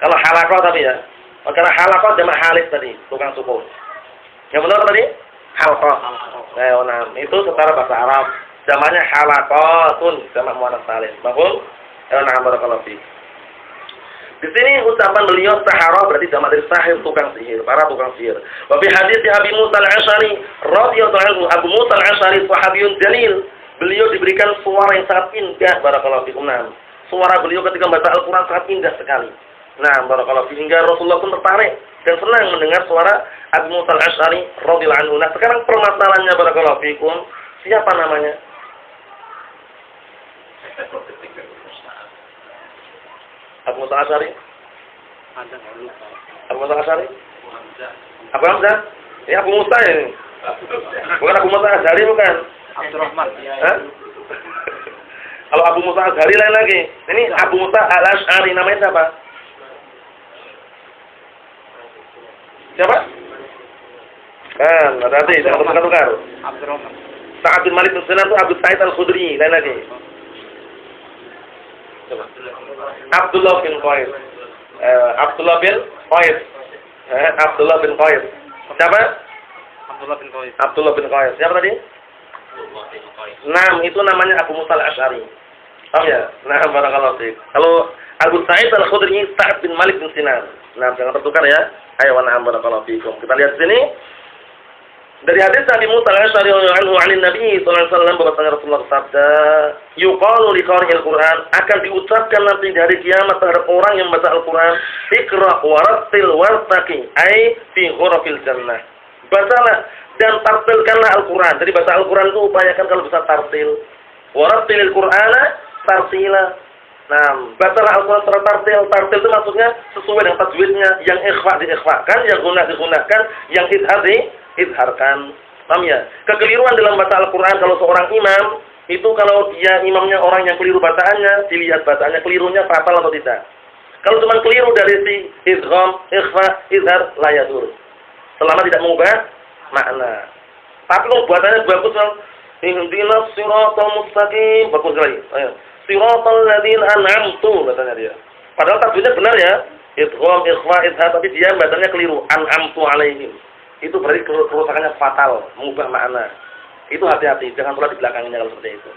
Kalau halaqah tadi ya. Karena halaqah jamak halik tadi, tukang cukur. Yang benar tadi? Halqah. Nah, itu secara bahasa Arab. Zamannya halaqatun, jamak muannats salim. Paham? Nah, barakallahu fiik. Di sini ucapan beliau sahara berarti jamak dari sahir, tukang sihir, para tukang sihir. Wa fi hadits Abi Musa al-Asy'ari radhiyallahu anhu, Abu Musa al-Asy'ari sahabiyun jalil. Beliau diberikan suara yang sangat indah, barakallahu fikum. Nah, suara beliau ketika membaca Al-Qur'an sangat indah sekali. Nah, barakallahu fikum, hingga Rasulullah pun tertarik dan senang mendengar suara Abu Musa al-Asy'ari radhiyallahu anhu. Nah, sekarang permasalahannya barakallahu fikum, siapa namanya? Abu Musa al-Asy'ari? Abu Musa al-Asy'ari? Abu Hamzah? Ini Abu Musa ini. Bukan Abu Musa al-Asy'ari bukan? Abdurrahman. Hah? Kalau Abu Musa al-Asy'ari lain lagi. Ini Abu Musa al-Asy'ari, namanya siapa? Siapa? Kan, hati-hati, jangan tukar-tukar. Abdurrahman. Sa'ad bin Malik bin Sinan itu Abu Sa'id al-Khudri, lain lagi. Coba. Abdullah bin Qais. Abdullah bin Qais. Abdullah bin Qais. Siapa? Abdullah bin Qais. Abdullah bin Qais. Siapa tadi? Nah, itu namanya Abu Musa al-Asy'ari. Paham ya? Nah, barakallahu fiik. Kalau Abu Sa'id al-Khudri Sa'ad bin Malik bin Sinan. Nah, jangan tertukar ya. Ayo wa na'am barakallahu fiikum. Kita lihat sini. Dari hadis Abi Musa al-Asy'ari anhu 'an Nabi sallallahu alaihi wasallam bahwasanya Rasulullah bersabda, "Yuqalu li qari'il Qur'an," akan diucapkan nanti di hari kiamat terhadap orang yang membaca Al-Qur'an, "Iqra' warattil wartaqi," ai fi ghurafil jannah. Bacalah dan tartilkanlah Al-Qur'an. Jadi baca Al-Qur'an itu upayakan kalau bisa tartil. Warattilil Qur'ana tartila. Nah, bacalah Al-Qur'an secara tartil. Tartil itu maksudnya sesuai dengan tajwidnya, yang ikhfa diikhfakan, yang gunah digunakan, yang idhar diidharkan. Paham ya? Kekeliruan dalam baca Al-Qur'an kalau seorang imam, itu kalau dia imamnya orang yang keliru bacaannya, dilihat bacaannya kelirunya fatal atau tidak. Kalau cuma keliru dari si idgham, ikhfa, idhar, la yadur. Selama tidak mengubah makna. Tapi kalau buatannya bagus, ihdinas siratal mustaqim, bagus sekali. Ayo. Siratal ladzina an'amtu, katanya dia. Padahal tajwidnya benar ya. Idgham, ikhfa, idhar, tapi dia bacanya keliru. An'amtu alaihim. Itu berarti kerusakannya fatal, mengubah makna. Itu hati-hati, jangan pula di belakangnya kalau seperti itu.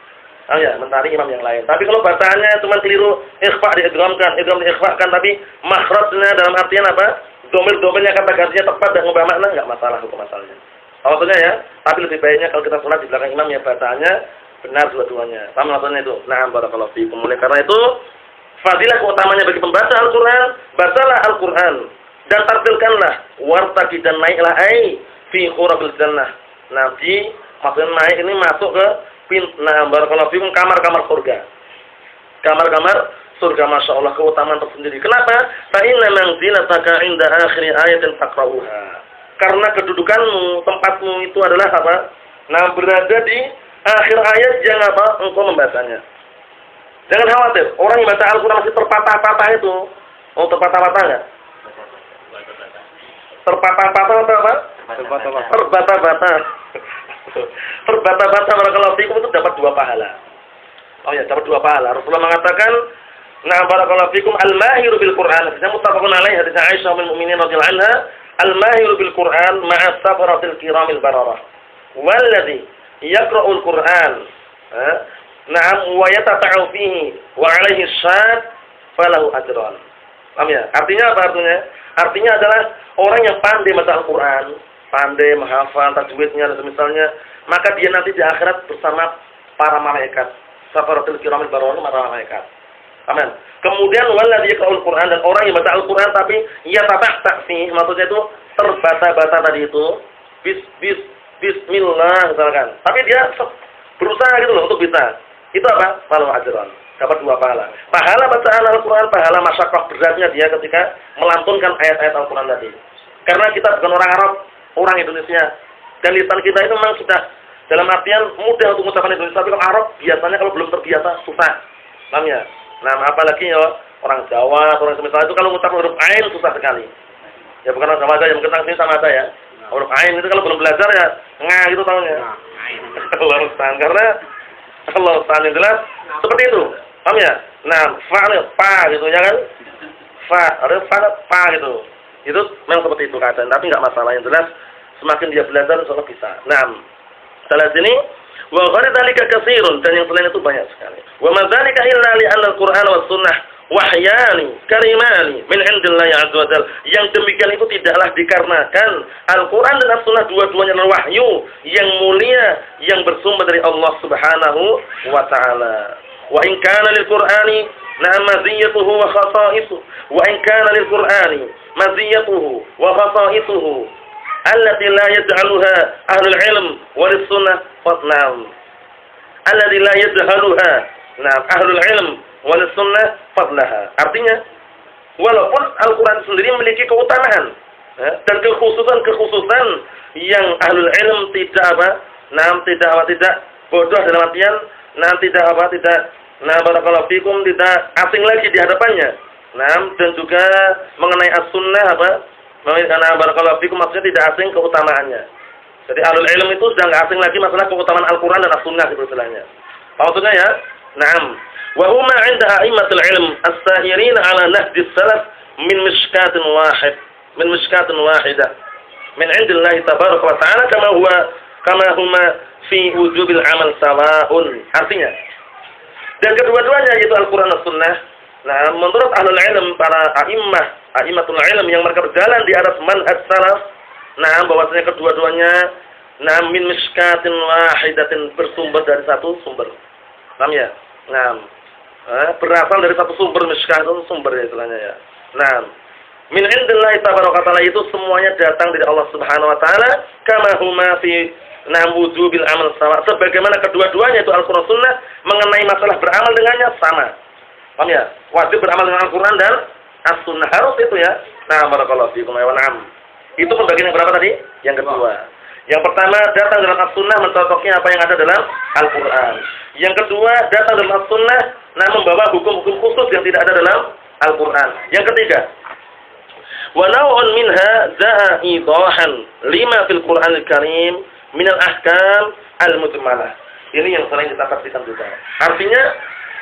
Oh ya, mencari imam yang lain. Tapi kalau bacaannya cuma keliru, ikhfa diidghamkan, idgham diikhfakan, tapi makhrajnya dalam artian apa? Domir-domirnya kata gantinya tepat dan mengubah makna, enggak masalah hukum asalnya. Maksudnya ya, tapi lebih baiknya kalau kita sholat di belakang imam ya bacaannya benar dua-duanya. Sama maksudnya itu. Nah, barakallahu fiikum. Oleh karena itu, fadilah utamanya bagi pembaca Al-Qur'an, bacalah Al-Qur'an dan tartilkanlah wartaqi dan naiklah ai fi khurabil jannah. Nabi maksudnya naik ini masuk ke barakallahu fiikum kamar-kamar surga. Kamar-kamar surga, Masya Allah, keutamaan tersendiri. Kenapa? Fa inna manzilataka 'inda akhir ayatin taqra'uha. Karena kedudukanmu, tempatmu itu adalah apa? Nah, berada di akhir ayat yang apa? Engkau membacanya. Jangan khawatir, orang yang baca Al-Qur'an masih terpatah-patah itu. Oh, terpatah-patah enggak? Terpatah-patah atau apa? Terbata-bata. Terbata-bata, barakallahu fiikum, itu dapat 2 pahala. Oh ya, dapat 2 pahala. Rasulullah mengatakan, "Nah, barakallahu fiikum, al-mahiru bil Qur'an." Hadisnya muttafaqun alaih, hadis Aisyah ummul mukminin radhiyallahu anha, "Al-mahiru bil Qur'an ma'a safaratil kiramil bararah. Walladzi yaqra'ul Qur'an, na'am, wa yatata'u fihi wa 'alaihi syad falahu ajran." Paham ya? Artinya apa artinya? Artinya adalah orang yang pandai baca Al-Qur'an, pandai menghafal tajwidnya dan semisalnya, maka dia nanti di akhirat bersama para malaikat. Safaratul kiramil bararah, para malaikat. Amin. Kemudian walladzi yaqra'ul Qur'an, dan orang yang baca Al-Qur'an tapi yatata'u fihi, maksudnya itu terbata-bata tadi itu. Bismillah misalkan. Tapi dia berusaha gitu loh untuk bisa. Itu apa? Falahu ajran. Dapat 2 pahala. Pahala bacaan Al-Qur'an, pahala masyaqqah beratnya dia ketika melantunkan ayat-ayat Al-Qur'an tadi. Karena kita bukan orang Arab, orang Indonesia. Dan lisan kita itu memang sudah dalam artian mudah untuk mengucapkan Indonesia, tapi kalau Arab biasanya kalau belum terbiasa susah. Paham ya? Nah, apalagi ya orang Jawa, orang semisal itu kalau ngucap huruf ain susah sekali. Ya bukan orang Jawa aja, yang ketang sini sama ada ya. Huruf ain itu kalau belum belajar ya ngah gitu tahunya. Allah Ustaz, karena Allah Ustaz yang jelas seperti itu. Paham ya? Nah, fa gitu ya kan? Fa, ada fa gitu. Itu memang seperti itu keadaan, tapi enggak masalah, yang jelas semakin dia belajar insyaallah bisa. Nah, salah sini wa ghairi dzalika katsirun, dan yang selain itu banyak sekali. Wa ma dzalika illa li anna al-Qur'an was sunnah wahyani karimani min indillahi azza wa jalla. Yang demikian itu tidaklah dikarenakan Al-Qur'an dan As-Sunnah dua-duanya adalah wahyu yang mulia yang bersumber dari Allah Subhanahu wa taala. Wa in kana lil-Qur'ani maziyatuhu wa khasa'isuhu wa in kana lil-Qur'ani maziyatuhu wa khasa'isuhu allati la yaj'aluha ahlul ilm wal sunnah fatnam allati la yaj'aluha ahlul ilm wal sunnah fadlaha. Artinya walaupun Al-Qur'an sendiri memiliki keutamaan dan kekhususan yang ahlul ilm tidak tidak bodoh dalam artian tidak barakallahu fikum tidak asing lagi di hadapannya. Dan juga mengenai as-sunnah barakallahu fikum maksudnya tidak asing keutamaannya. Jadi ahlul ilm itu sudah enggak asing lagi masalah keutamaan Al-Qur'an dan as-sunnah itu istilahnya. Maksudnya ya, wa huma 'inda a'immatul ilm as-sahirin 'ala nahjis salaf min mishkatin wahidah min 'indillahi tabaraka wa ta'ala kama huma fi wujubil amal sawa'un. Artinya, dan kedua-duanya yaitu Al-Qur'an dan Sunnah. Menurut ahlul ilm, para a'immatul ilm yang mereka berjalan di atas manhaj salaf, bahwasanya kedua-duanya min mishkatin wahidatin, bersumber dari satu sumber. Paham ya? Berasal dari satu sumber, mishkat itu sumber ya istilahnya ya. Min indillahi tabaraka ta'ala, itu semuanya datang dari Allah Subhanahu wa taala, kama huma fi wujubil amal sawa, sebagaimana kedua-duanya itu Al-Qur'an Sunnah mengenai masalah beramal dengannya sama. Paham ya? Wajib beramal dengan Al-Qur'an dan As-Sunnah, harus itu ya. Barakallahu fiikum wa na'am. Itu pembagian yang berapa tadi? Yang kedua. Yang pertama, datang dalam As-Sunnah mencocoknya apa yang ada dalam Al-Qur'an. Yang kedua, datang dalam As-Sunnah membawa hukum-hukum khusus yang tidak ada dalam Al-Qur'an. Yang ketiga, wa naw'un minha za'a idahan lima fil Qur'anil Karim min al-ahkam al-mujmalah. Ini yang sering kita saksikan juga. Artinya,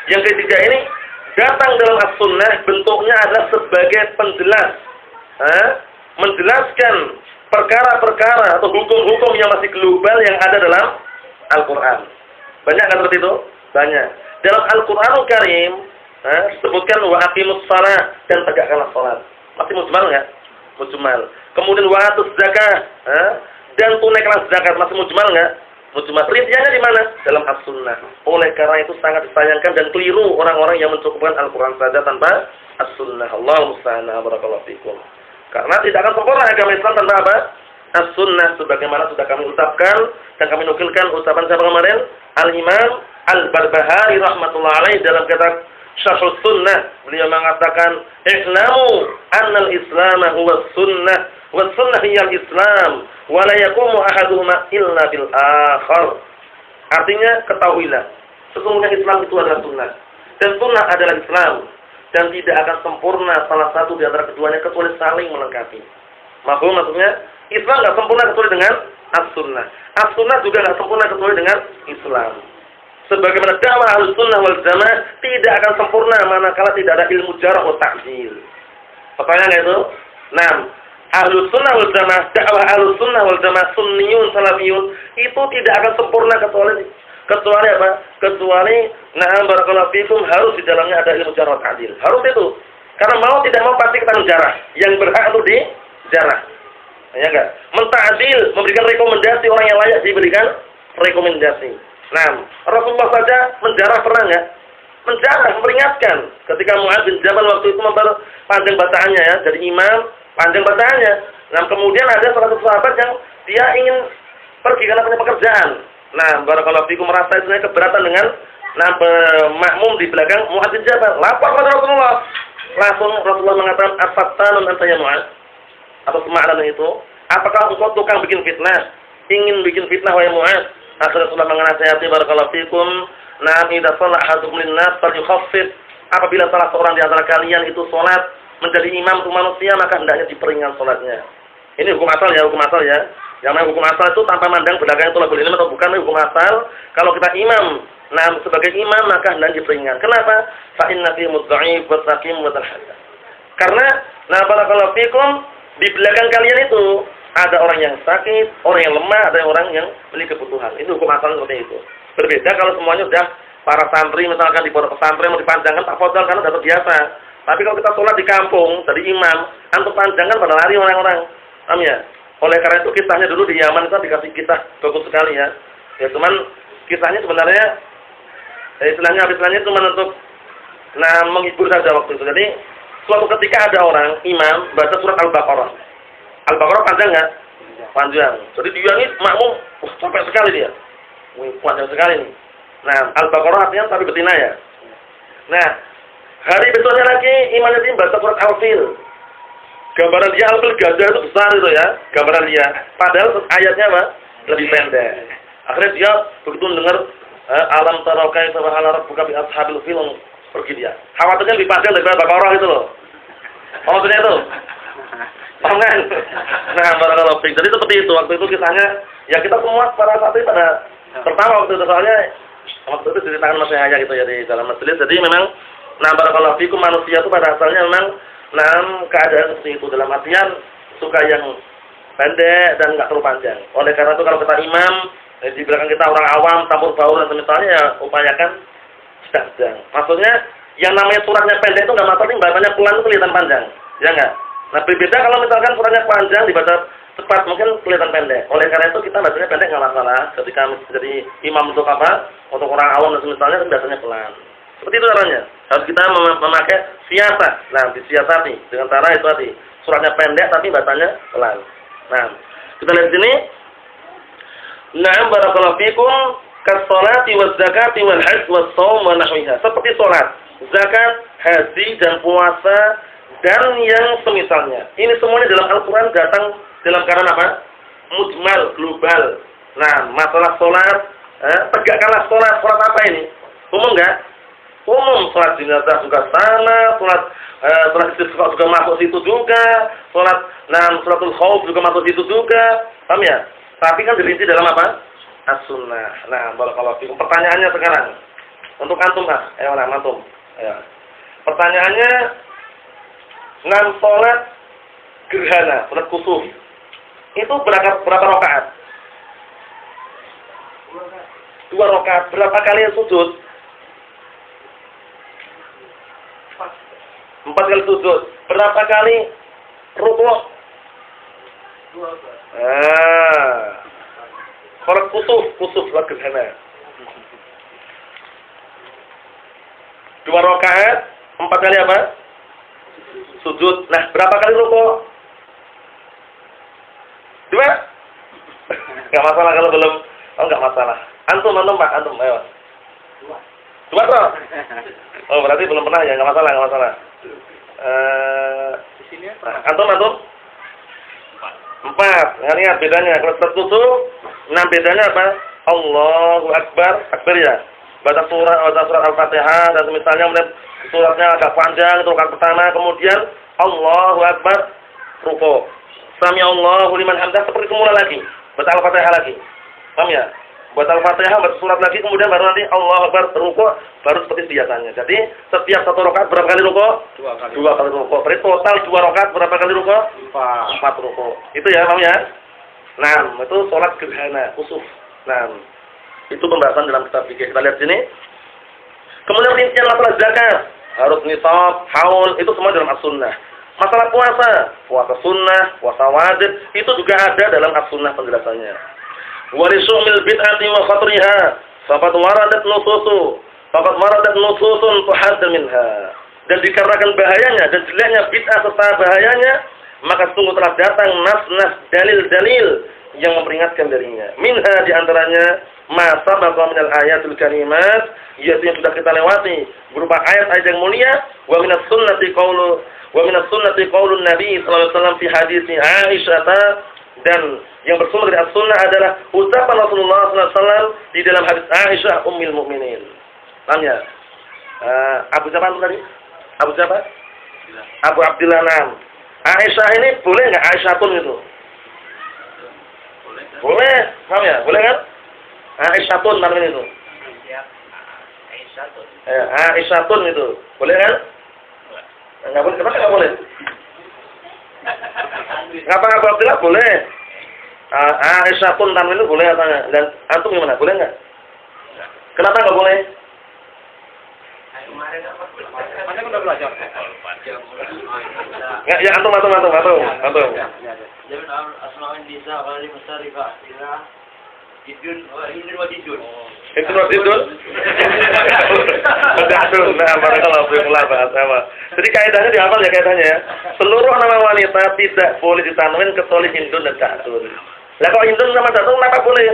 yang ketiga ini datang dalam As-Sunnah bentuknya adalah sebagai penjelas, menjelaskan perkara-perkara atau hukum-hukum yang masih global yang ada dalam Al-Qur'an. Banyak kan seperti itu? Banyak. Dalam Al-Qur'anul Karim disebutkan wa aqimus shalah, dan tegakkanlah salat. Masih mujmal enggak? Mujmal. Kemudian wa atuz zakah, dan tunaikanlah zakat. Masih mujmal enggak? Mujmal. Rinciannya di mana? Dalam As-Sunnah. Oleh karena itu sangat disayangkan dan keliru orang-orang yang mencukupkan Al-Qur'an saja tanpa As-Sunnah. Allahu musta'an. Barakallahu fikum. Karena tidak akan sempurna agama Islam tanpa apa? As-Sunnah, sebagaimana sudah kami ucapkan dan kami nukilkan ucapan siapa kemarin? Al-Imam Al-Barbahari rahmatullah alaih dalam kitab Syarhus Sunnah. Beliau mengatakan, "I'lamu annal Islam huwa sunnah, wa sunnah hiya al-Islam, wa la yaqumu ahaduhuma illa bil akhar." Artinya, ketahuilah, sesungguhnya Islam itu adalah sunnah, dan sunnah adalah Islam, dan tidak akan sempurna salah satu di antara keduanya kecuali saling melengkapi. Maksudnya, Islam tidak sempurna kecuali dengan As-Sunnah. As-Sunnah juga tidak sempurna kecuali dengan Islam. Sebagaimana dakwah Ahlussunnah wal Jamaah tidak akan sempurna manakala tidak ada ilmu jarh wa ta'dil. Pertanyaannya itu, Ahlussunnah wal Jamaah, dakwah Ahlussunnah wal Jamaah, sunniyun, salafiyun, itu tidak akan sempurna kecuali apa? Kecuali barakallahu fikum, harus di dalamnya ada ilmu jarh wa ta'dil. Harus itu. Karena mau tidak mau pasti kita menjarah. Yang berhak untuk dijarah. Ya enggak? Menta'dil, memberikan rekomendasi orang yang layak diberikan rekomendasi. Rasulullah saja menjarah pernah enggak? Menjarah, memperingatkan. Ketika Mu'adz bin Jabal waktu itu panjang bacaannya ya, jadi imam, panjang bacaannya. Kemudian ada salah satu sahabat yang dia ingin pergi karena punya pekerjaan. Barakallahu fikum, merasa itu keberatan dengan makmum di belakang Mu'adz bin Jabal. Lapor kepada Rasulullah. Langsung Rasulullah mengatakan, "Afattanun anta ya Mu'adz?" Atau semakna itu, apakah engkau tukang bikin fitnah? Ingin bikin fitnah wahai Mu'adz? Akhirnya Rasulullah menasihati barakallahu fikum, Nah, idza shalla ahadukum lin-nas falyukhaffif. Apabila salah seorang di antara kalian itu salat menjadi imam untuk manusia, maka hendaknya diperingan salatnya. Ini hukum asal ya, hukum asal ya. Yang namanya hukum asal itu tanpa mandang belakangnya itu labul ilm atau bukan, hukum asal. Kalau kita imam, nah sebagai imam maka hendaknya diperingan. Kenapa? Fa inna fi mudha'if wa saqim wa talhadah. Karena nah barakallahu fikum di belakang kalian itu ada orang yang sakit, orang yang lemah, ada orang yang memiliki kebutuhan. Itu hukum asal seperti itu. Berbeda kalau semuanya sudah para santri misalkan di pondok pesantren mau dipanjangkan tak fadhal karena sudah terbiasa. Tapi kalau kita sholat di kampung dari imam, antum panjangkan pada lari orang-orang. Paham ya? Oleh karena itu kisahnya dulu di Yaman itu dikasih kisah bagus sekali ya. Ya cuman kisahnya sebenarnya istilahnya cuma untuk menghibur saja waktu itu. Jadi suatu ketika ada orang imam baca surat Al-Baqarah. Al-Baqarah panjang nggak? Panjang. Jadi dia ini makmum, capek sekali dia. Panjang sekali nih. Nah, Al-Baqarah artinya sapi betina ya. Nah, hari besoknya lagi imamnya ini baca surat Al-Fil. Gambaran dia Al-Fil gajah itu besar itu ya, gambaran dia. Padahal ayatnya apa? Lebih pendek. Akhirnya dia begitu mendengar alam tara kaifa fa'ala rabbuka bi ashabil fil, pergi dia. Khawatirnya lebih panjang daripada Al-Baqarah itu loh. Maksudnya itu. Paham kan? Nah, barakallahu fiik. Jadi seperti itu. Waktu itu kisahnya, ya kita semua para santri pada pertama waktu itu soalnya waktu itu ceritakan Mas Yahya gitu ya di dalam majelis. Jadi memang barakallahu fiikum manusia itu pada asalnya memang keadaan seperti itu, dalam artian suka yang pendek dan nggak terlalu panjang. Oleh karena itu kalau kita imam, di belakang kita orang awam, campur baur dan semisalnya ya upayakan sedang. Maksudnya yang namanya suratnya pendek itu nggak masalah, bacanya pelan itu kelihatan panjang, ya nggak? Nah berbeda kalau misalkan suratnya panjang dibaca cepat mungkin kelihatan pendek. Oleh karena itu kita bacanya pendek nggak masalah. Ketika jadi imam untuk apa? Untuk orang awam dan semisalnya kan bacanya pelan. Seperti itu caranya. Harus kita memakai siasat. Nah, disiasati dengan cara itu tadi. Suratnya pendek tapi bacanya pelan. Nah, kita lihat sini. Na'am barakallahu fikum kas-sholati waz-zakati wal-hajj was-shaum wa nahwiha. Seperti salat, zakat, haji dan puasa dan yang semisalnya. Ini semuanya dalam Al-Qur'an datang dalam keadaan apa? Mujmal, global. Nah, masalah salat, tegakkanlah salat. Salat apa ini? Umum enggak? Umum, sholat jenazah juga sama, sholat istisqa juga masuk situ juga, sholatul khauf juga masuk situ juga, paham ya? Tapi kan dirinci dalam apa? As-sunnah. Nah, barakallahu fikum. Pertanyaannya sekarang untuk antum Mas, antum. Ya. Pertanyaannya, sholat gerhana, sholat kusuf, itu berapa rakaat? 2 rakaat. Berapa kali sujud? 4 kali sujud. Berapa kali rukuk? 2. Sholat kusuf sholat gerhana. 2 rakaat, 4 kali apa? Sujud. Nah, berapa kali rukuk? 2? Enggak masalah kalau belum. Oh, enggak masalah. Antum Pak, ayo. 2 toh? Oh, berarti belum pernah ya, enggak masalah. Di sini antum 4. Lihat bedanya. Kalau sholat kusuf, bedanya apa? Allahu Akbar ya. Baca surat Al-Fatihah dan misalnya suratnya agak panjang itu rakaat pertama, kemudian Allahu Akbar rukuk. Sami Allahu liman hamdah seperti semula lagi. Baca Al-Fatihah lagi. Paham ya? Baca Al-Fatihah, baca surat lagi, kemudian baru nanti Allahu Akbar rukuk, baru seperti biasanya. Jadi setiap 1 rakaat berapa kali rukuk? 2 kali rukuk. Berarti total 2 rakaat berapa kali rukuk? 4 rukuk. Itu ya, paham ya? Nah, itu sholat gerhana, kusuf. Nah, itu pembahasan dalam kitab fikih. Kita lihat sini. Kemudian rincian masalah zakat, harus nisab, haul, itu semua dalam as-sunnah. Masalah puasa sunnah, puasa wajib, itu juga ada dalam as-sunnah penjelasannya. Warisumil bid'ati wa khatriha, faqad waradat nususun tuhadd minha. Dan dikarenakan bahayanya dan jeleknya bid'ah serta bahayanya, maka sungguh telah datang nas-nas dalil-dalil yang memperingatkan darinya. Minha diantaranya ma sabaqa minal ayatul karimat, yaitu yang sudah kita lewati berupa ayat-ayat yang mulia, wa minas sunnati qaulun Nabi sallallahu alaihi wasallam fi hadits Aisyah, dan yang bersumber dari as-sunnah adalah ucapan Rasulullah sallallahu alaihi wasallam di dalam hadis Aisyah ummul mukminin. Paham ya? Abu siapa itu tadi? Abu siapa? Abu Abdillah Nam. Aisyah ini boleh nggak Aisyatun itu? Boleh, paham ya? Boleh kan? Aisyatun namanya itu. Aisyatun itu. Boleh kan? Nggak boleh. Kenapa nggak boleh? Ngapa Abu Abdillah boleh? Aisyatun namanya itu boleh katanya. Dan antum gimana? Boleh nggak? Kenapa nggak boleh? Kemarin udah belajar. Ya antum. Jadi asmaul bisa kalau di Mustarifah ilah idun wadidun. Itu wadidun. Wadidun. Nah, barakallahu fiikum bahasa. Jadi kaidahnya dihafal ya kaidahnya ya. Seluruh nama wanita tidak boleh ditanwin kecuali hindun dan da'dun. Lah kalau hindun sama da'dun kenapa boleh?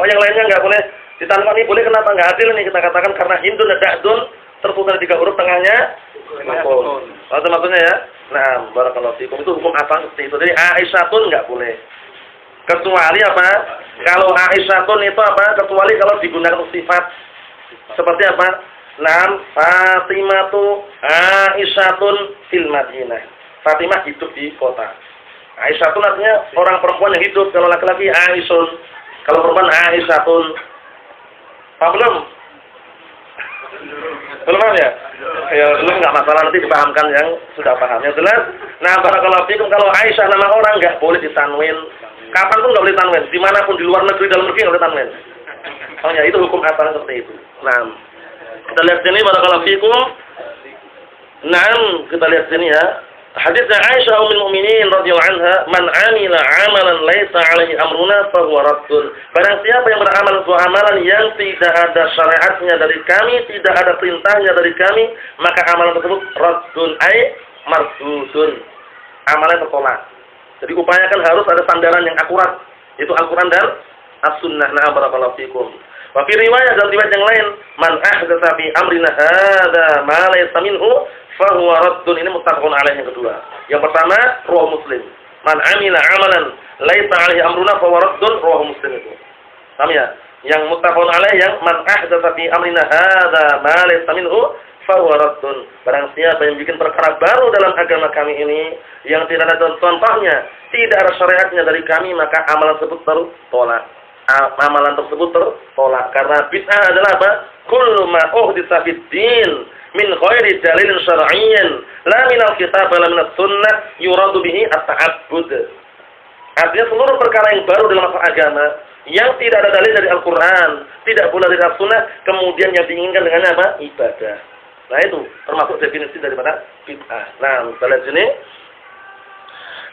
Kalau yang lainnya nggak boleh ditanwin boleh kenapa nggak adil nih kita katakan karena hindun dan da'dun terputar 3 huruf tengahnya sukun. Maksudnya ya. Nah, barakallahu fiikum itu hukum apa seperti itu. Jadi Aisyatun enggak boleh. Kecuali apa? Kalau Aisyatun itu apa? Kecuali kalau digunakan sifat seperti apa? Nam Fatimatu Aisyatun fil Madinah. Fatimah hidup di kota. Aisyatun artinya orang perempuan yang hidup. Kalau laki-laki Aisyun. Kalau perempuan Aisyatun. Paham belum? Belum paham ya? Ya belum nggak masalah, nanti dipahamkan yang sudah paham. Yang jelas, nah barakallahu fiikum kalau Aisyah nama orang nggak boleh ditanwin. Kapan pun nggak boleh tanwin. Dimanapun di luar negeri, dalam negeri nggak boleh tanwin. Oh ya itu hukum asal seperti itu. Nah kita lihat sini barakallahu fiikum. Nah kita lihat sini ya. Hadisnya Aisyah ummul mukminin radhiyallahu anha, "Man 'amila 'amalan laisa 'alaihi amruna fa huwa raddun." Barang siapa yang beramal suatu amalan yang tidak ada syariatnya dari kami, tidak ada perintahnya dari kami, maka amalan tersebut raddun ay mardudun. Amalan tertolak. Jadi upayakan harus ada sandaran yang akurat, yaitu Al-Qur'an dan As-Sunnah. Nah, barakallahu fikum. Wa fi riwayat dalam riwayat yang lain, "Man ahdatsa fi amrina hadza ma laysa minhu fahuwa raddun." Ini muttafaqun alaih yang kedua. Yang pertama, riwayat Muslim. Man amila amalan laisa alaihi amruna fahuwa raddun, riwayat Muslim itu. Paham ya? Yang muttafaqun alaih yang man ahdatsa fi amrina hadza ma laysa minhu fahuwa raddun. Barang siapa yang bikin perkara baru dalam agama kami ini yang tidak ada contohnya, tidak ada syariatnya dari kami, maka amalan tersebut tertolak. Amalan tersebut tertolak karena bid'ah adalah apa? Kullu ma uhditsa fid din min ghairi dalilin syar'iyyin la min al-kitab wa la min as-sunnah yuradu bihi at-ta'abbud. Artinya seluruh perkara yang baru dalam masalah agama yang tidak ada dalil dari Al-Qur'an, tidak pula dari As-Sunnah, kemudian yang diinginkan dengan apa? Ibadah. Nah itu termasuk definisi daripada bid'ah. Nah, kita lihat sini.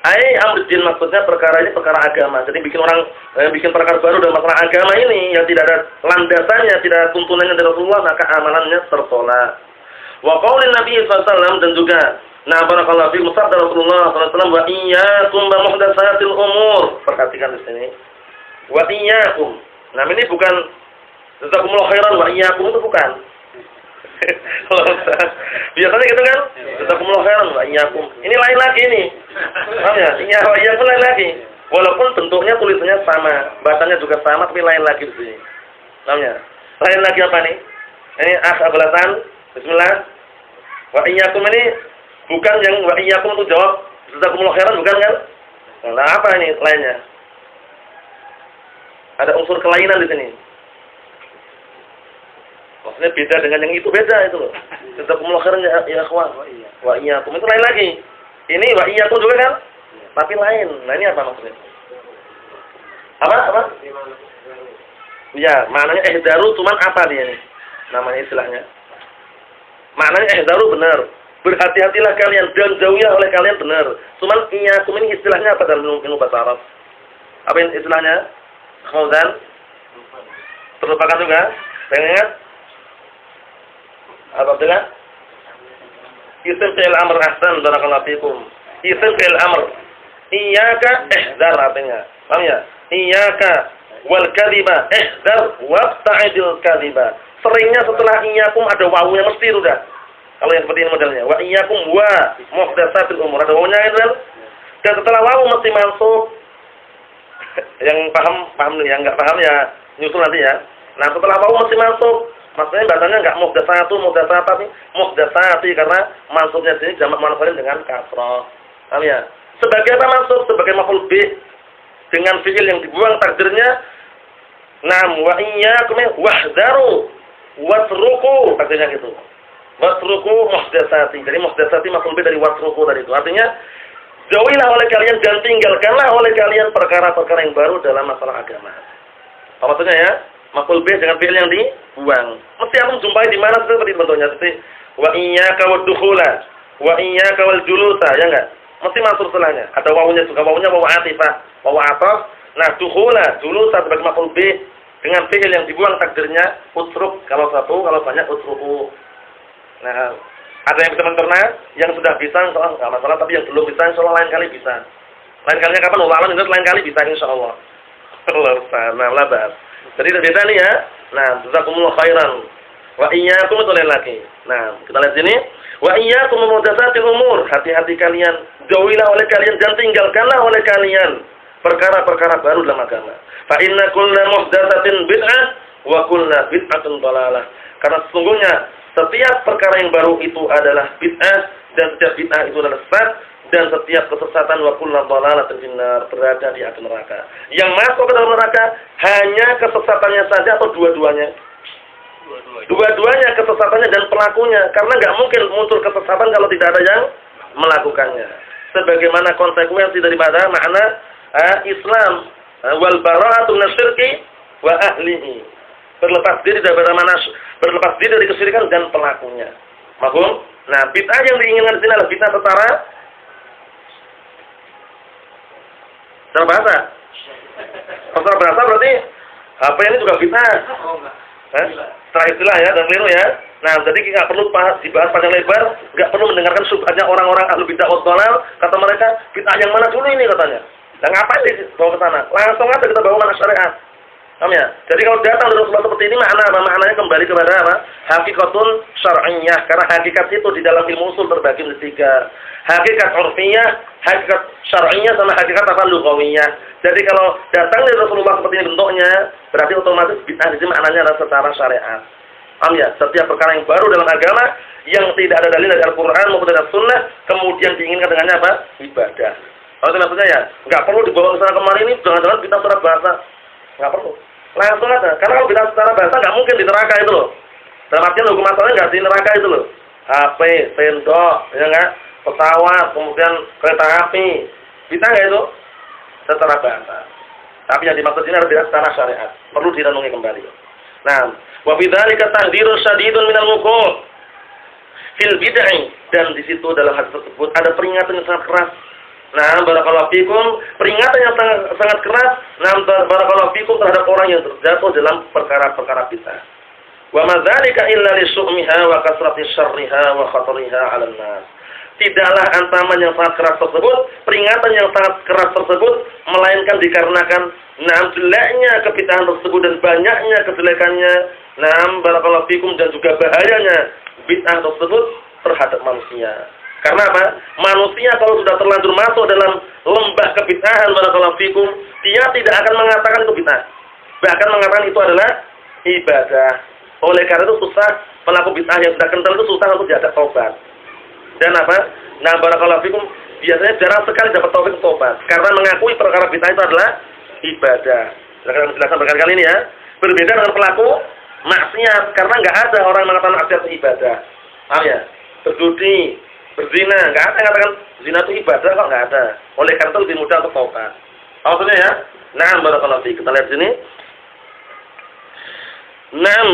Amruddin maksudnya perkara ini perkara agama. Jadi bikin perkara baru dalam masalah agama ini yang tidak ada landasannya, tidak ada tuntunannya dari Rasulullah, maka amalannya tertolak. Wa qaulin Nabi sallallahu alaihi wasallam, dan juga nah barakallahu fi sabda Rasulullah sallallahu alaihi wasallam, wa iyyakum bi muhdatsatil umur. Perhatikan di sini. Wa iyyakum. Nah ini bukan jazakumullahu khairan, wa iyyakum itu bukan. Biasanya gitu kan? Jazakumullahu khairan wa iyyakum. Ini lain lagi ini. Paham ya? Iya wa iyyakum lain lagi. Walaupun bentuknya tulisannya sama, bacanya juga sama tapi lain lagi di sini. Paham ya? Lain lagi apa nih? Ini abulatan. Bismillah. Wa iyyakum ini bukan yang wa iyyakum itu jawab jazakumullahu khairan bukan kan? Nah, apa ini lainnya? Ada unsur kelainan di sini. Maksudnya beda dengan yang itu, beda itu loh. Jazakumullahu khairan ya akhwan. Wa iyyakum itu lain lagi. Ini wa iyyakum juga kan? Tapi lain. Nah, ini apa maksudnya? Apa? Ya, maknanya ihdaru cuman apa dia ini? Namanya istilahnya. Maknanya ihdaru benar. Berhati-hatilah kalian dan jauhilah oleh kalian benar. Cuman iyyakum ini istilahnya apa dalam ilmu bahasa Arab? Apa yang istilahnya? Khauzan? Terlupakan juga? Pengen ingat? Apa bilang? Isim fi'il amr ahsan barakallahu fikum. Isim fi'il amr. Iyyaka ihdar artinya. Paham ya? Iyyaka wal kadhiba ihdar wabta'idil kadhiba. Seringnya setelah iyyakum ada wawunya mesti sudah. Kalau yang seperti ini modelnya. Wa iyyakum wa muhdatsatil umur. Ada wawunya kan? Dan setelah wawu mesti mansub. Yang paham yang enggak paham ya nyusul nanti ya. Nah, setelah wawu mesti mansub. Maksudnya bacanya enggak muhdatsati karena mansubnya sini jamak muannats dengan kasrah. Paham ya? Sebagai apa mansub? Sebagai maf'ul bih dengan fi'il yang dibuang takdirnya wa iyyakum wahdharu watruku, takdirnya gitu. Watruku muhdatsati. Jadi muhdatsati maf'ul bih dari watruku tadi itu. Artinya jauhilah oleh kalian dan tinggalkanlah oleh kalian perkara-perkara yang baru dalam masalah agama. Apa maksudnya ya? Maf'ul bih dengan fi'il yang dibuang. Mesti antum jumpai di mana seperti bentuknya seperti wa iyyaka waddukhula, wa iyyaka wal julusa, ya enggak? Mesti masuk setelahnya. Ada wawunya juga, wawunya wawu atifah, wawu ataf. Nah, dukhula, julusa sebagai maf'ul bih dengan fi'il yang dibuang takdirnya utruk kalau satu, kalau banyak utruku. Nah, ada yang bisa mencerna, yang sudah bisa insyaallah enggak masalah, tapi yang belum bisa insyaallah lain kali bisa. Lain kalinya kapan? Ulama itu lain kali bisa insyaallah. Allah ta'ala la ba'as. Jadi beda nih ya. Nah, jazakumullah khairan. Wa iyyakum itu lain lagi. Nah, kita lihat sini. Wa iyyakum muhdatsatil umur. Hati-hati kalian, jauhilah oleh kalian dan tinggalkanlah oleh kalian perkara-perkara baru dalam agama. Fa inna kulla muhdatsatin bid'ah wa kulla bid'atin dhalalah. Karena sesungguhnya setiap perkara yang baru itu adalah bid'ah dan setiap bid'ah itu adalah sesat dan setiap kesesatan wa kullu dhalalatin finnar, berada di api neraka. Yang masuk ke dalam neraka hanya kesesatannya saja atau dua-duanya? Dua-duanya kesesatannya dan pelakunya, karena nggak mungkin muncul kesesatan kalau tidak ada yang melakukannya. Sebagaimana konsekuensi daripada makna Islam wal bara'atu minasyirki wa ahlihi. Berlepas diri dari kesyirikan dan pelakunya. Mahfum? Nah, bid'ah yang diinginkan di sini adalah bid'ah secara bahasa. Secara bahasa berarti HP ini juga bid'ah. Secara istilah ya, dan keliru ya. Nah, jadi nggak perlu dibahas panjang lebar, nggak perlu mendengarkan subhatnya orang-orang ahlu bid'ah wa dhalal. Kata mereka, bid'ah yang mana dulu ini katanya. Dan ngapain dibawa ke sana? Langsung aja kita bawa mana syariat. Paham ya? Jadi kalau datang dari Rasulullah seperti ini makna apa? Maknanya kembali kepada apa? Hakikatun syar'iyyah. Karena hakikat itu di dalam ilmu usul terbagi menjadi tiga. Hakikat urfiyah, hakikat syar'iyyah, sama hakikat apa? Lughawiyah. Jadi kalau datang dari Rasulullah seperti ini bentuknya, berarti otomatis bid'ah di sini maknanya adalah secara syariat. Paham ya? Setiap perkara yang baru dalam agama yang tidak ada dalil dari Al-Qur'an maupun dari Sunnah, kemudian diinginkan dengannya apa? Ibadah. Kalau itu maksudnya ya, nggak perlu dibawa ke sana kemari ini, jangan-jangan bid'ah secara bahasa. Nggak perlu. Langsung aja. Karena kalau bid'ah secara bahasa nggak mungkin di neraka itu loh. Dalam artian hukum asalnya nggak di neraka itu loh. HP, sendok, ya nggak? Pesawat, kemudian kereta api. Bid'ah nggak itu? Secara bahasa. Tapi yang dimaksud ini adalah bid'ah secara syariat. Perlu direnungi kembali. Nah, wa bidzalika tahdhirun syadidun minal wuqu' fil bid'ah, dan di situ dalam hadis tersebut ada peringatan yang sangat keras. Nah, barakallahu fikum, peringatan yang sangat keras. Nah, barakallahu fikum terhadap orang yang terjatuh dalam perkara-perkara bid'ah. Wa madzalika illa li su'miha wa kasrati syarriha wa khatariha 'alan nas. Tidaklah ancaman yang sangat keras tersebut, peringatan yang sangat keras tersebut, melainkan dikarenakan jeleknya kebid'ahan tersebut dan banyaknya kejelekannya. Nah, barakallahu fikum, dan juga bahayanya bid'ah tersebut terhadap manusia. Karena apa? Manusia kalau sudah terlanjur masuk dalam lembah kebid'ahan, barakallahu fikum, dia tidak akan mengatakan itu bid'ah. Bahkan mengatakan itu adalah ibadah. Oleh karena itu susah, pelaku bid'ah yang sudah kental itu susah untuk diajak taubat. Dan apa? Nah, barakallahu fikum, biasanya jarang sekali dapat taufik taubat karena mengakui perkara bid'ah itu adalah ibadah. Saya akan menjelaskan berkali-kali ini ya. Berbeda dengan pelaku maksiat, karena nggak ada orang yang mengatakan maksiat itu ibadah. Paham ya? Berjudi, berzina, nggak ada yang mengatakan zina itu ibadah, kok nggak ada. Oleh karena itu lebih mudah untuk taubat. Maksudnya ya? Nah, barakallahu fikum. Kita lihat sini. Nam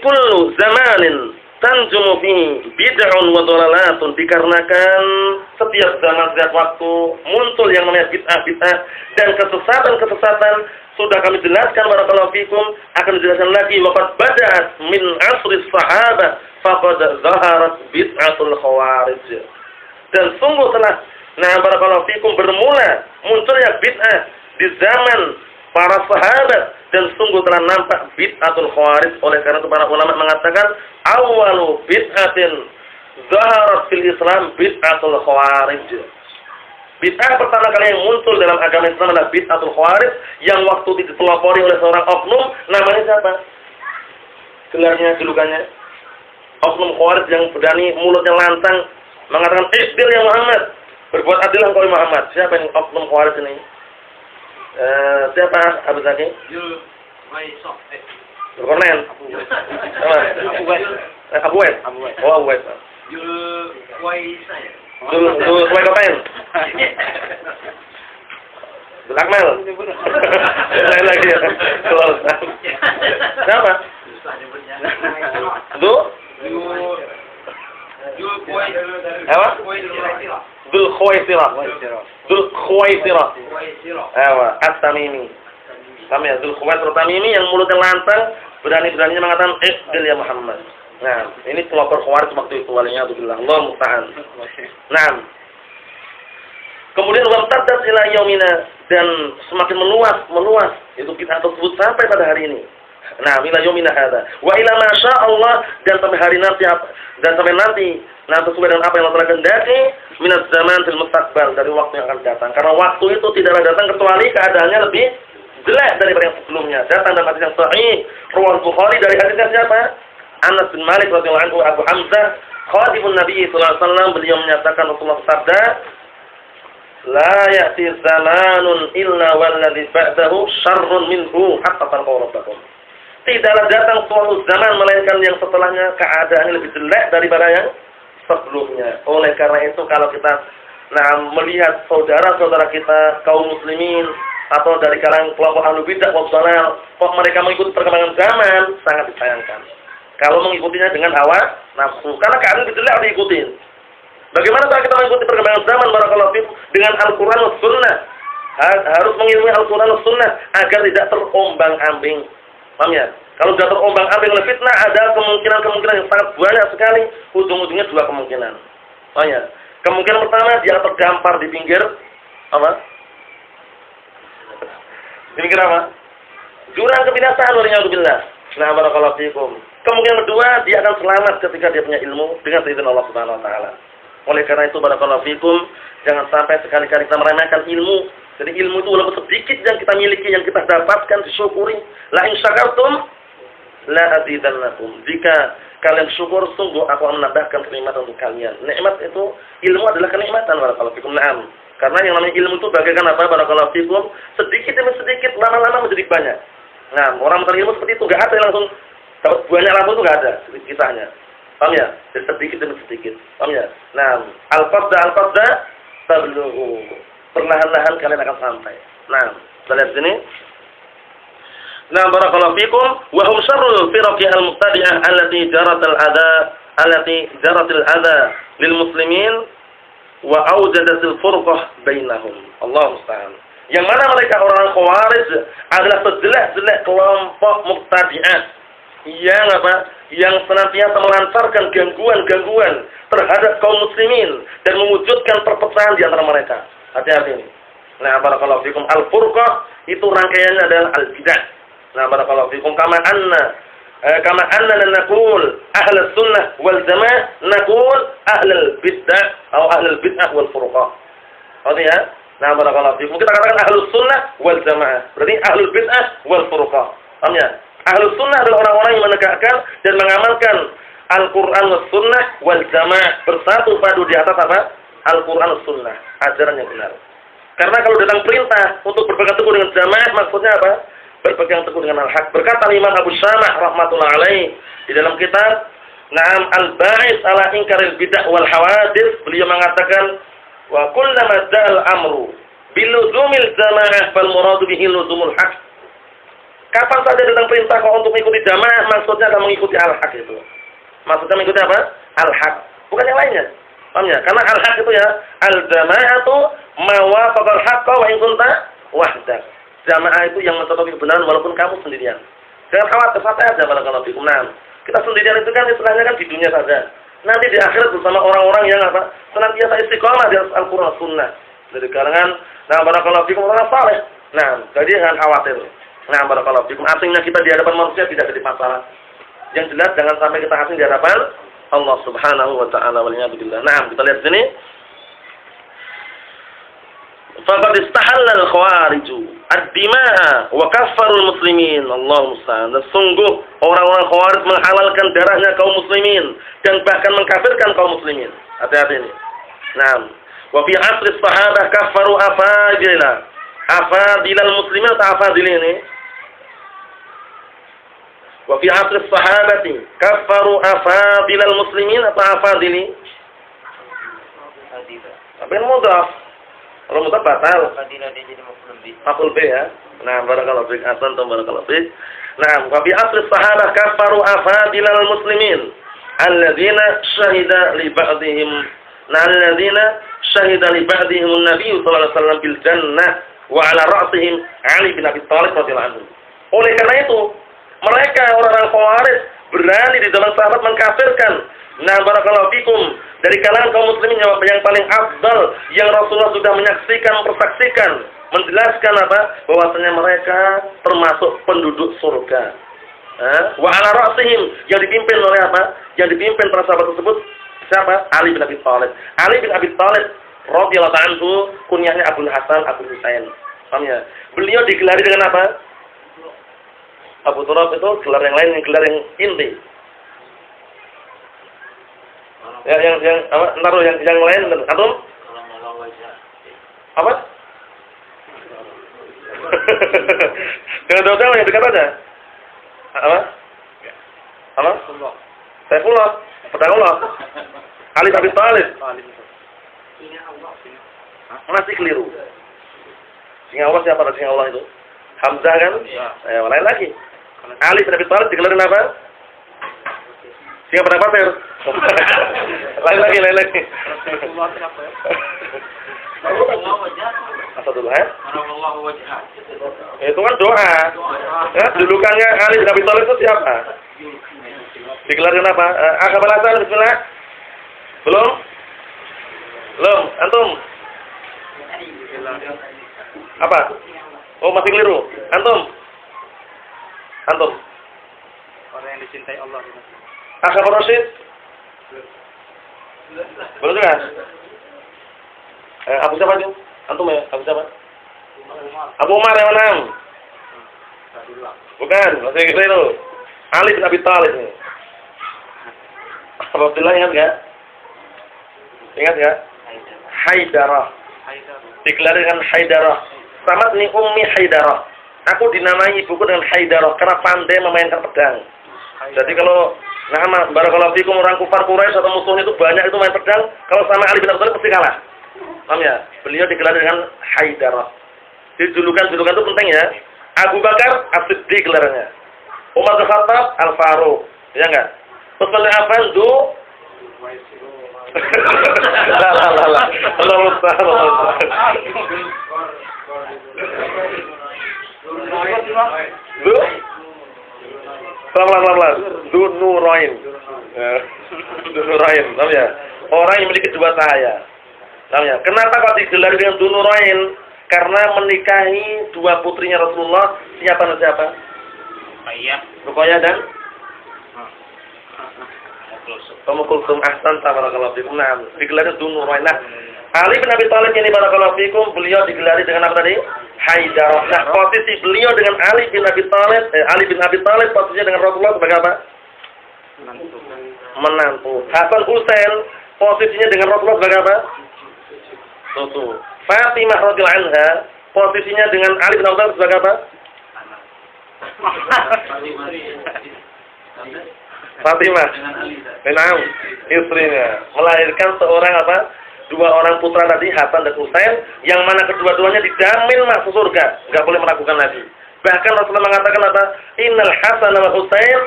kullu zamanin tanjumu fihi bid'un wa dhalalatun, dikarenakan setiap zaman, setiap waktu muncul yang namanya bid'ah dan kesesatan sudah kami jelaskan, barakallahu fikum, akan dijelaskan lagi. Waqad bada'at min asri sahabah faqad zaharat bid'atul khawarij, dan sungguh telah barakallahu fikum bermula munculnya bid'ah di zaman para sahabat, dan sungguh telah nampak bid'atul khawarij. Oleh karena itu para ulama mengatakan awalu bid'atin zaharat fil Islam bid'atul khawarij. Bid'ah pertama kali yang muncul dalam agama Islam adalah bid'atul khawarij, yang waktu dipelopori oleh seorang oknum, namanya siapa? gelarnya, julukannya. Oknum Khawarij yang berani mulutnya lantang mengatakan, "Iqbil ya Muhammad, berbuat adil engkau Muhammad." Siapa yang oknum Khawarij ini? Siapa Abu Zaki? Zulkarnain. Sama. Abu Wais. Oh, Abu Wais. Zulkarnain. Zulakmal. Lain lagi ya. Siapa? Apa? Dzulkhuwaisirah. At-Tamimi. Paham ya? Dzulkhuwaisirah Tamimi yang mulutnya lantang, berani-beraninya mengatakan, "Iqbil ya Muhammad." Nah, ini pelopor Khawarij waktu itu, waliyadzubillah. Allah musta'an. Nah. Kemudian wamtadat ila yaumina, dan semakin meluas itu kita tersebut sampai pada hari ini. Nah, ila yaumina hadza. Wa ila ma sya Allah, dan sampai hari nanti sesuai dengan apa yang Allah telah kehendaki minaz zaman fil mustaqbal, dari waktu yang akan datang. Karena waktu itu tidaklah datang kecuali keadaannya lebih jelek daripada yang sebelumnya. Datang dalam hadis yang sahih riwayat Bukhari dari hadisnya siapa? Anas bin Malik radhiyallahu anhu, Abu Hamzah, khadimun Nabi sallallahu alaihi wasallam, beliau menyatakan, Rasulullah bersabda, "La ya'ti zamanun illa walladzi ba'dahu syarrun minhu hatta talqaw rabbakum." Tidaklah datang suatu zaman melainkan yang setelahnya keadaannya lebih jelek daripada yang sebelumnya. Oleh karena itu kalau kita melihat saudara-saudara kita kaum muslimin atau dari kalangan kelompok ahlu bidah wal dhalal, kok mereka mengikuti perkembangan zaman, sangat disayangkan. Kalau mengikutinya dengan hawa nafsu, karena keadaan lebih jelek diikutin. Bagaimana cara kita mengikuti perkembangan zaman barakallahu fikum dengan Al-Qur'an dan Sunnah? Harus mengilmui Al-Qur'an dan Sunnah agar tidak terombang-ambing. Paham ya? Kalau sudah terombang-ambing oleh fitnah, ada kemungkinan yang sangat banyak sekali. Ujung-ujungnya dua kemungkinan. Paham ya? Kemungkinan pertama, dia terdampar di pinggir apa? Di pinggir apa? Jurang kebinasaan, waliyadzubillah. Nah, barakallahu fikum. Kemungkinan kedua, dia akan selamat ketika dia punya ilmu dengan seizin Allah Subhanahu wa taala. Oleh karena itu, barakallahu fikum, jangan sampai sekali-kali kita meremehkan ilmu. Jadi ilmu itu walaupun sedikit yang kita miliki, yang kita dapatkan, disyukuri. La in syakartum la azidannakum. Jika kalian syukur, sungguh aku akan menambahkan kenikmatan untuk kalian. Nikmat itu, ilmu adalah kenikmatan, barakallahu fikum. Naam. Karena yang namanya ilmu itu bagaikan apa, barakallahu fikum? Sedikit demi sedikit, lama-lama menjadi banyak. Nah, orang mencari ilmu seperti itu, enggak ada yang langsung dapat banyak langsung, itu enggak ada kisahnya. Paham ya? Jadi sedikit demi sedikit. Paham ya? Nah, al-qadda tablughu. Perlahan-lahan kalian akan sampai. Nah, kita lihat sini. Nah, barakallahu fikum, wa hum syarrul firaqi al-mubtadi'ah allati jaratil adha lil muslimin wa awjadatil furqah bainahum. Allah musta'an. Yang mana mereka orang Khawarij adalah sejelek-jelek kelompok mubtadi'ah yang yang senantiasa melancarkan gangguan-gangguan terhadap kaum muslimin dan mewujudkan perpecahan di antara mereka. Hati-hati ini. Nah, barakallahu fikum, al-furqah itu rangkaiannya adalah al-bidah. Nah, barakallahu fikum, kama anna naqul ahlus sunnah wal jamaah, naqul ahlul bid'ah atau ahlul bid'ah wal furqah. Artinya ya? Nah, barakallahu fikum, kita katakan ahlus sunnah wal jamaah. Berarti ahlul bid'ah wal furqah. Paham ya? Ahlus sunnah adalah orang-orang yang menegakkan dan mengamalkan Al-Qur'an was sunnah wal jamaah, bersatu padu di atas apa? Al-Qur'an was sunnah, ajaran yang benar. Karena kalau datang perintah untuk berpegang teguh dengan jamaah, maksudnya apa? Berpegang teguh dengan al-haq. Berkata Imam Abu Syamah rahmatullah alaih di dalam kitab Na'am al-Ba'is ala inkaril bid'ah wal hawadits, beliau mengatakan wa kullama ja'al amru biluzumil jamaah fal muradu bihi luzumul haq. Kapan saja datang perintah kau untuk mengikuti jamaah, maksudnya adalah mengikuti al-haq itu. Maksudnya mengikuti apa? Al-haq, bukan yang lainnya. Paham ya? Karena al-haq itu ya, al-jama'atu ma wafaqal haqqa wa in kunta wahdak. Jamaah itu yang mencocoki kebenaran walaupun kamu sendirian. Jangan khawatir, santai aja barakallahu fikum. Nah, kita sendirian itu kan istilahnya kan di dunia saja. Nanti di akhirat bersama orang-orang yang apa? Senantiasa istiqomah di atas Al-Qur'an Sunnah. Dari kalangan barakallahu fikum orang saleh. Nah, jadi jangan khawatir. Nah, barakallahu fikum, asingnya kita di hadapan manusia tidak jadi masalah. Yang jelas jangan sampai kita asing di hadapan Allah Subhanahu wa taala, waliyadzubillah. Nah, kita lihat sini. faqad istahalla al-khawariju ad-dima'a wa kaffarul muslimin. Allahu musta'an. Dan sungguh orang-orang khawarij menghalalkan darahnya kaum muslimin dan bahkan mengkafirkan kaum muslimin. Hati-hati ini. Naam. Wa fi asri sahabah kaffaru afadilal muslimin atau afadil ini. Wa fi asri sahabati kaffaru afadilal muslimin atau afadili. Apa yang mudhaf? Kalau mudhaf batal. Fadilah dia jadi Maf'ul bih ya. Nah, barakallahu fiik. Ahsantum barakallahu fiik. Nah, wa fi asri sahabah kaffaru afadilal muslimin alladzina syahida li ba'dihim. Nah, alladzina syahida li ba'dihim an-nabiy sallallahu alaihi wasallam bil jannah wa ala ra'sihim Ali bin Abi Thalib radhiyallahu anhu. Oleh karena itu, mereka orang-orang Khawarij berani di dalam sahabat mengkafirkan. Nah, barakallahu fikum, dari kalangan kaum muslimin yang paling afdal yang Rasulullah sudah menyaksikan, mempersaksikan, menjelaskan apa? Bahwasanya mereka termasuk penduduk surga. Wa ala ra'sihim, yang dipimpin oleh apa? Yang dipimpin para sahabat tersebut siapa? Ali bin Abi Thalib. Ali bin Abi Thalib radhiyallahu anhu kunyahnya Abul Hasan, Abul Husain. Paham ya? Beliau digelari dengan apa? Abu Turab itu gelar yang lain, gelar yang inti. Yang apa? Naruh yang lain, antum? Apa? Dengan doa yang dekat aja. Apa? Apa? Saifullah, Pedangullah. Ali bin Abi Thalib. Masih keliru. Singa Allah siapa? Singa Allah itu? Hamzah kan? Ya, lain lagi. Ali bin Abi Thalib digelarin apa? Singa pada pasir. lain lagi. Apa dulu ya? Itu kan doa. Ya, julukannya Ali bin Abi Thalib itu siapa? Digelarin apa? Akabal Hasan, bismillah. Belum? Antum? Apa? Oh, masih keliru. Antum? Orang yang dicintai Allah. Akabal Rashid? Belum juga? Abu siapa itu? Antum ya? Abu siapa? Abu Umar yang mana? Bukan, masih keliru. Ali bin Abi Thalib ini. Abu Abdullah ingat nggak? Haidarah. Digelar dengan Haidarah. Sama ini Ummi Haidarah. Aku dinamai ibuku dengan Haidarah karena pandai memainkan pedang. Jadi kalau nama barakallahu fikum orang kufar Quraisy atau musuhnya itu banyak itu main pedang, kalau sama Ali bin Abi Thalib pasti kalah. Paham ya? Beliau digelar dengan Haidarah. Jadi julukan itu penting ya. Abu Bakar As-Siddiq gelarnya. Umar bin Khattab Al-Faruq. Ya enggak? Utsman bin Affan Allah Musta'an. Pelan-pelan. Nurain. Paham ya? Orang yang memiliki dua cahaya. Paham ya? Kenapa kok digelar dengan Nurain? Karena menikahi dua putrinya Rasulullah. Siapa dan siapa? Ruqayyah dan Ummu Kulsum. Ahsan, barakallahu fikum. Nah, digelari Nurain. Nah, Ali bin Abi Thalib ini barakallahu fikum, beliau digelari dengan apa tadi? Haidarah. Nah, posisi beliau dengan Ali bin Abi Thalib posisinya dengan Rasulullah sebagai apa? Menantu. Hasan Husain posisinya dengan Rasulullah sebagai apa? Cucu. Fatimah radhiyallahu anha posisinya dengan Ali bin Abi Thalib sebagai apa? Fatimah. Benar. Istrinya melahirkan seorang apa? Dua orang putra tadi, Hasan dan Husain, yang mana kedua-duanya dijamin masuk surga, enggak boleh meragukan lagi. Bahkan Rasulullah mengatakan apa? Innal Hasan wa Husain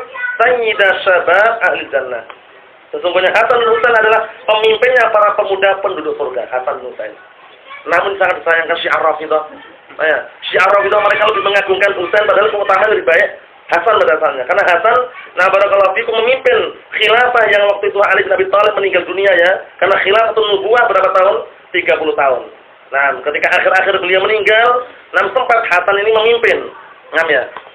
sayyida syabab ahli jannah. Sesungguhnya Hasan dan Husain adalah pemimpinnya para pemuda penduduk surga, Hasan dan Husain. Namun sangat disayangkan Syiah Rafidhah. Syiah Rafidhah mereka lebih mengagungkan Husain padahal keutamaan lebih baik Hasan berdasarnya. Karena Hasan, nah barakallahu fikum, memimpin khilafah yang waktu itu Ali bin Abi Thalib meninggal dunia ya. Karena khilafatul nubuwah berapa tahun? 30 tahun. Nah, ketika akhir-akhir beliau meninggal, sempat Hasan ini memimpin.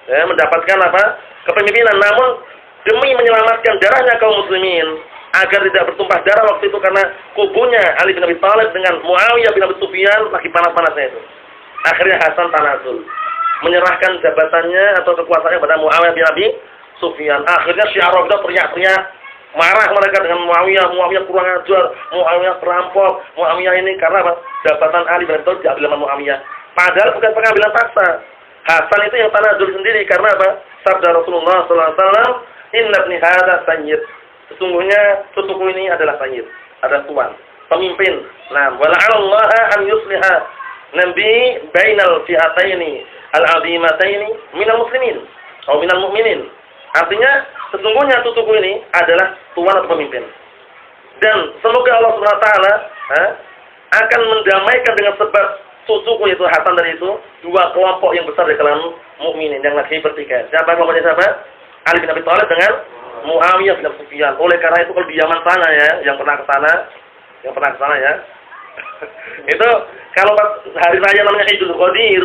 Mendapatkan apa? Kepemimpinan. Namun demi menyelamatkan darahnya kaum muslimin, agar tidak bertumpah darah waktu itu karena kubunya Ali bin Abi Thalib dengan Muawiyah bin Abi Sufyan lagi panas-panasnya itu. Akhirnya Hasan tanazul, menyerahkan jabatannya atau kekuasaannya pada Muawiyah bin Abi Sufyan. Akhirnya Syiah Rafidhah teriak-teriak, marah mereka dengan Muawiyah kurang ajar, Muawiyah perampok, Muawiyah ini karena apa? Jabatan Ali bin Abi Thalib diambil sama Muawiyah. Padahal bukan pengambilan paksa. Hasan itu yang tanazul sendiri karena apa? Sabda Rasulullah sallallahu alaihi wasallam, "Inna ibni hadza sayyid." Sesungguhnya cucuku ini adalah sayyid, ada tuan, pemimpin. Nah, wala'allaha an yusliha nabi bainal fi'ataini al-'azimataini minal muslimin atau minal mu'minin. Artinya, sesungguhnya cucuku ini adalah tuan atau pemimpin. Dan semoga Allah Subhanahu wa taala akan mendamaikan dengan sebab cucuku itu Hasan dari itu dua kelompok yang besar di kalangan mukminin yang lagi bertikai. Siapa kelompoknya siapa? Ali bin Abi Thalib dengan Muawiyah bin Abi Sufyan. Oleh karena itu kalau di Yaman sana ya, yang pernah ke sana ya. Itu kalau hari raya namanya Idul Qadir,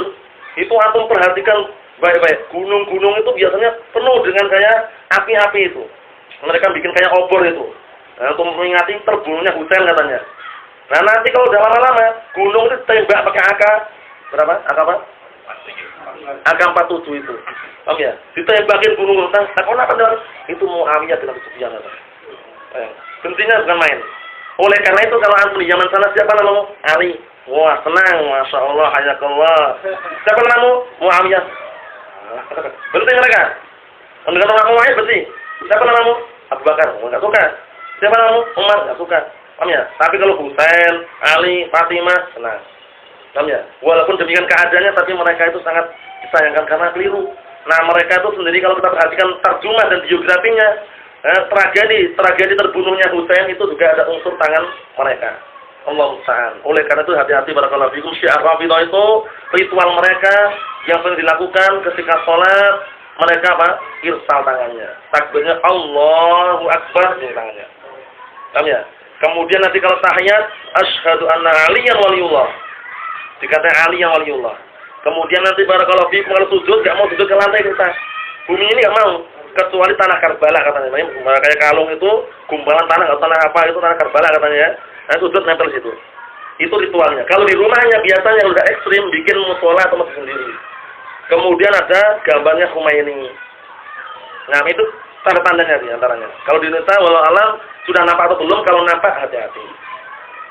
itu antum perhatikan baik-baik. Gunung-gunung itu biasanya penuh dengan kayak api-api itu. Mereka bikin kayak obor itu. Nah, untuk mengingati terbunuhnya Husain katanya. Nah, nanti kalau udah lama-lama gunung itu tembak pakai AK berapa? AK apa? AK-47 itu. Paham ya? Ditembakin gunung utang. Tak apa benar? Itu Muawiyah bin Abi Sufyan. Pentingnya bukan main. Oleh karena itu kalau antum di zaman sana siapa namamu? Ali. Wah, senang, masya Allah, hayakallah. Siapa namamu? Muawiyah. Penting mereka. Mendengar nama Muawiyah bersih. Siapa namamu? Abu Bakar. Enggak suka. Siapa namamu? Umar. Enggak suka. Paham ya? Tapi kalau Husain, Ali, Fatimah, senang. Paham ya? Walaupun demikian keadaannya, tapi mereka itu sangat disayangkan karena keliru. Nah, mereka itu sendiri kalau kita perhatikan terjemah dan biografinya, tragedi terbunuhnya Husain itu juga ada unsur tangan mereka. Allah musta'an. Oleh karena itu hati-hati barakallahu fikum. Syiah Rafidhah itu ritual mereka yang sering dilakukan ketika sholat, mereka apa? Irsal tangannya. Takbirnya Allahu Akbar ini tangannya. Paham ya? Kemudian nanti kalau tahiyat, asyhadu anna aliyan waliyullah. Dikatakan Ali yang waliullah. Kemudian nanti barakallahu fikum kalau sujud enggak mau sujud ke lantai kita. Bumi ini enggak mau kecuali tanah Karbala katanya. Kayak kalung itu gumpalan tanah atau tanah apa itu tanah Karbala katanya ya. Nah, sujud nempel situ. Itu ritualnya. Kalau di rumahnya biasanya udah ekstrim bikin musola atau masjid sendiri. Kemudian ada gambarnya Khomeini. Nah, itu tanda-tandanya di antaranya. Kalau di Indonesia walau alam sudah nampak atau belum, kalau nampak hati-hati.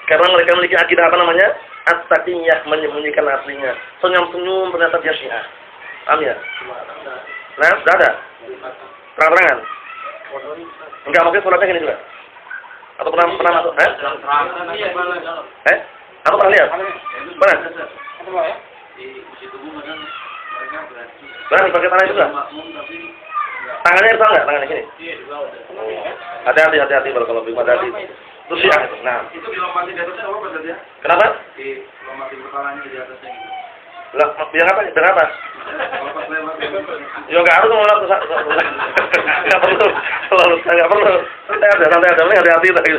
Karena mereka memiliki akidah apa namanya? At-taqiyah, menyembunyikan aslinya. Senyum-senyum ternyata dia Syiah. Paham ya? Nah, sudah ada. Terang-terangan. Enggak mungkin sholatnya gini juga. Atau pernah masuk? Atau pernah lihat? Mana? Berani pakai tangan juga? Tangannya bisa enggak? Tangannya gini. Hati-hati kalau bingung hati. Itu Syiah. Nah. Itu dilompatin di atasnya apa berarti ya? Kenapa? Dilompatin kepalanya di atasnya gitu. Lah, biar apa? Biar apa? Ya enggak harus menolak. Enggak perlu. Enggak perlu. Santai aja, hati-hati tadi.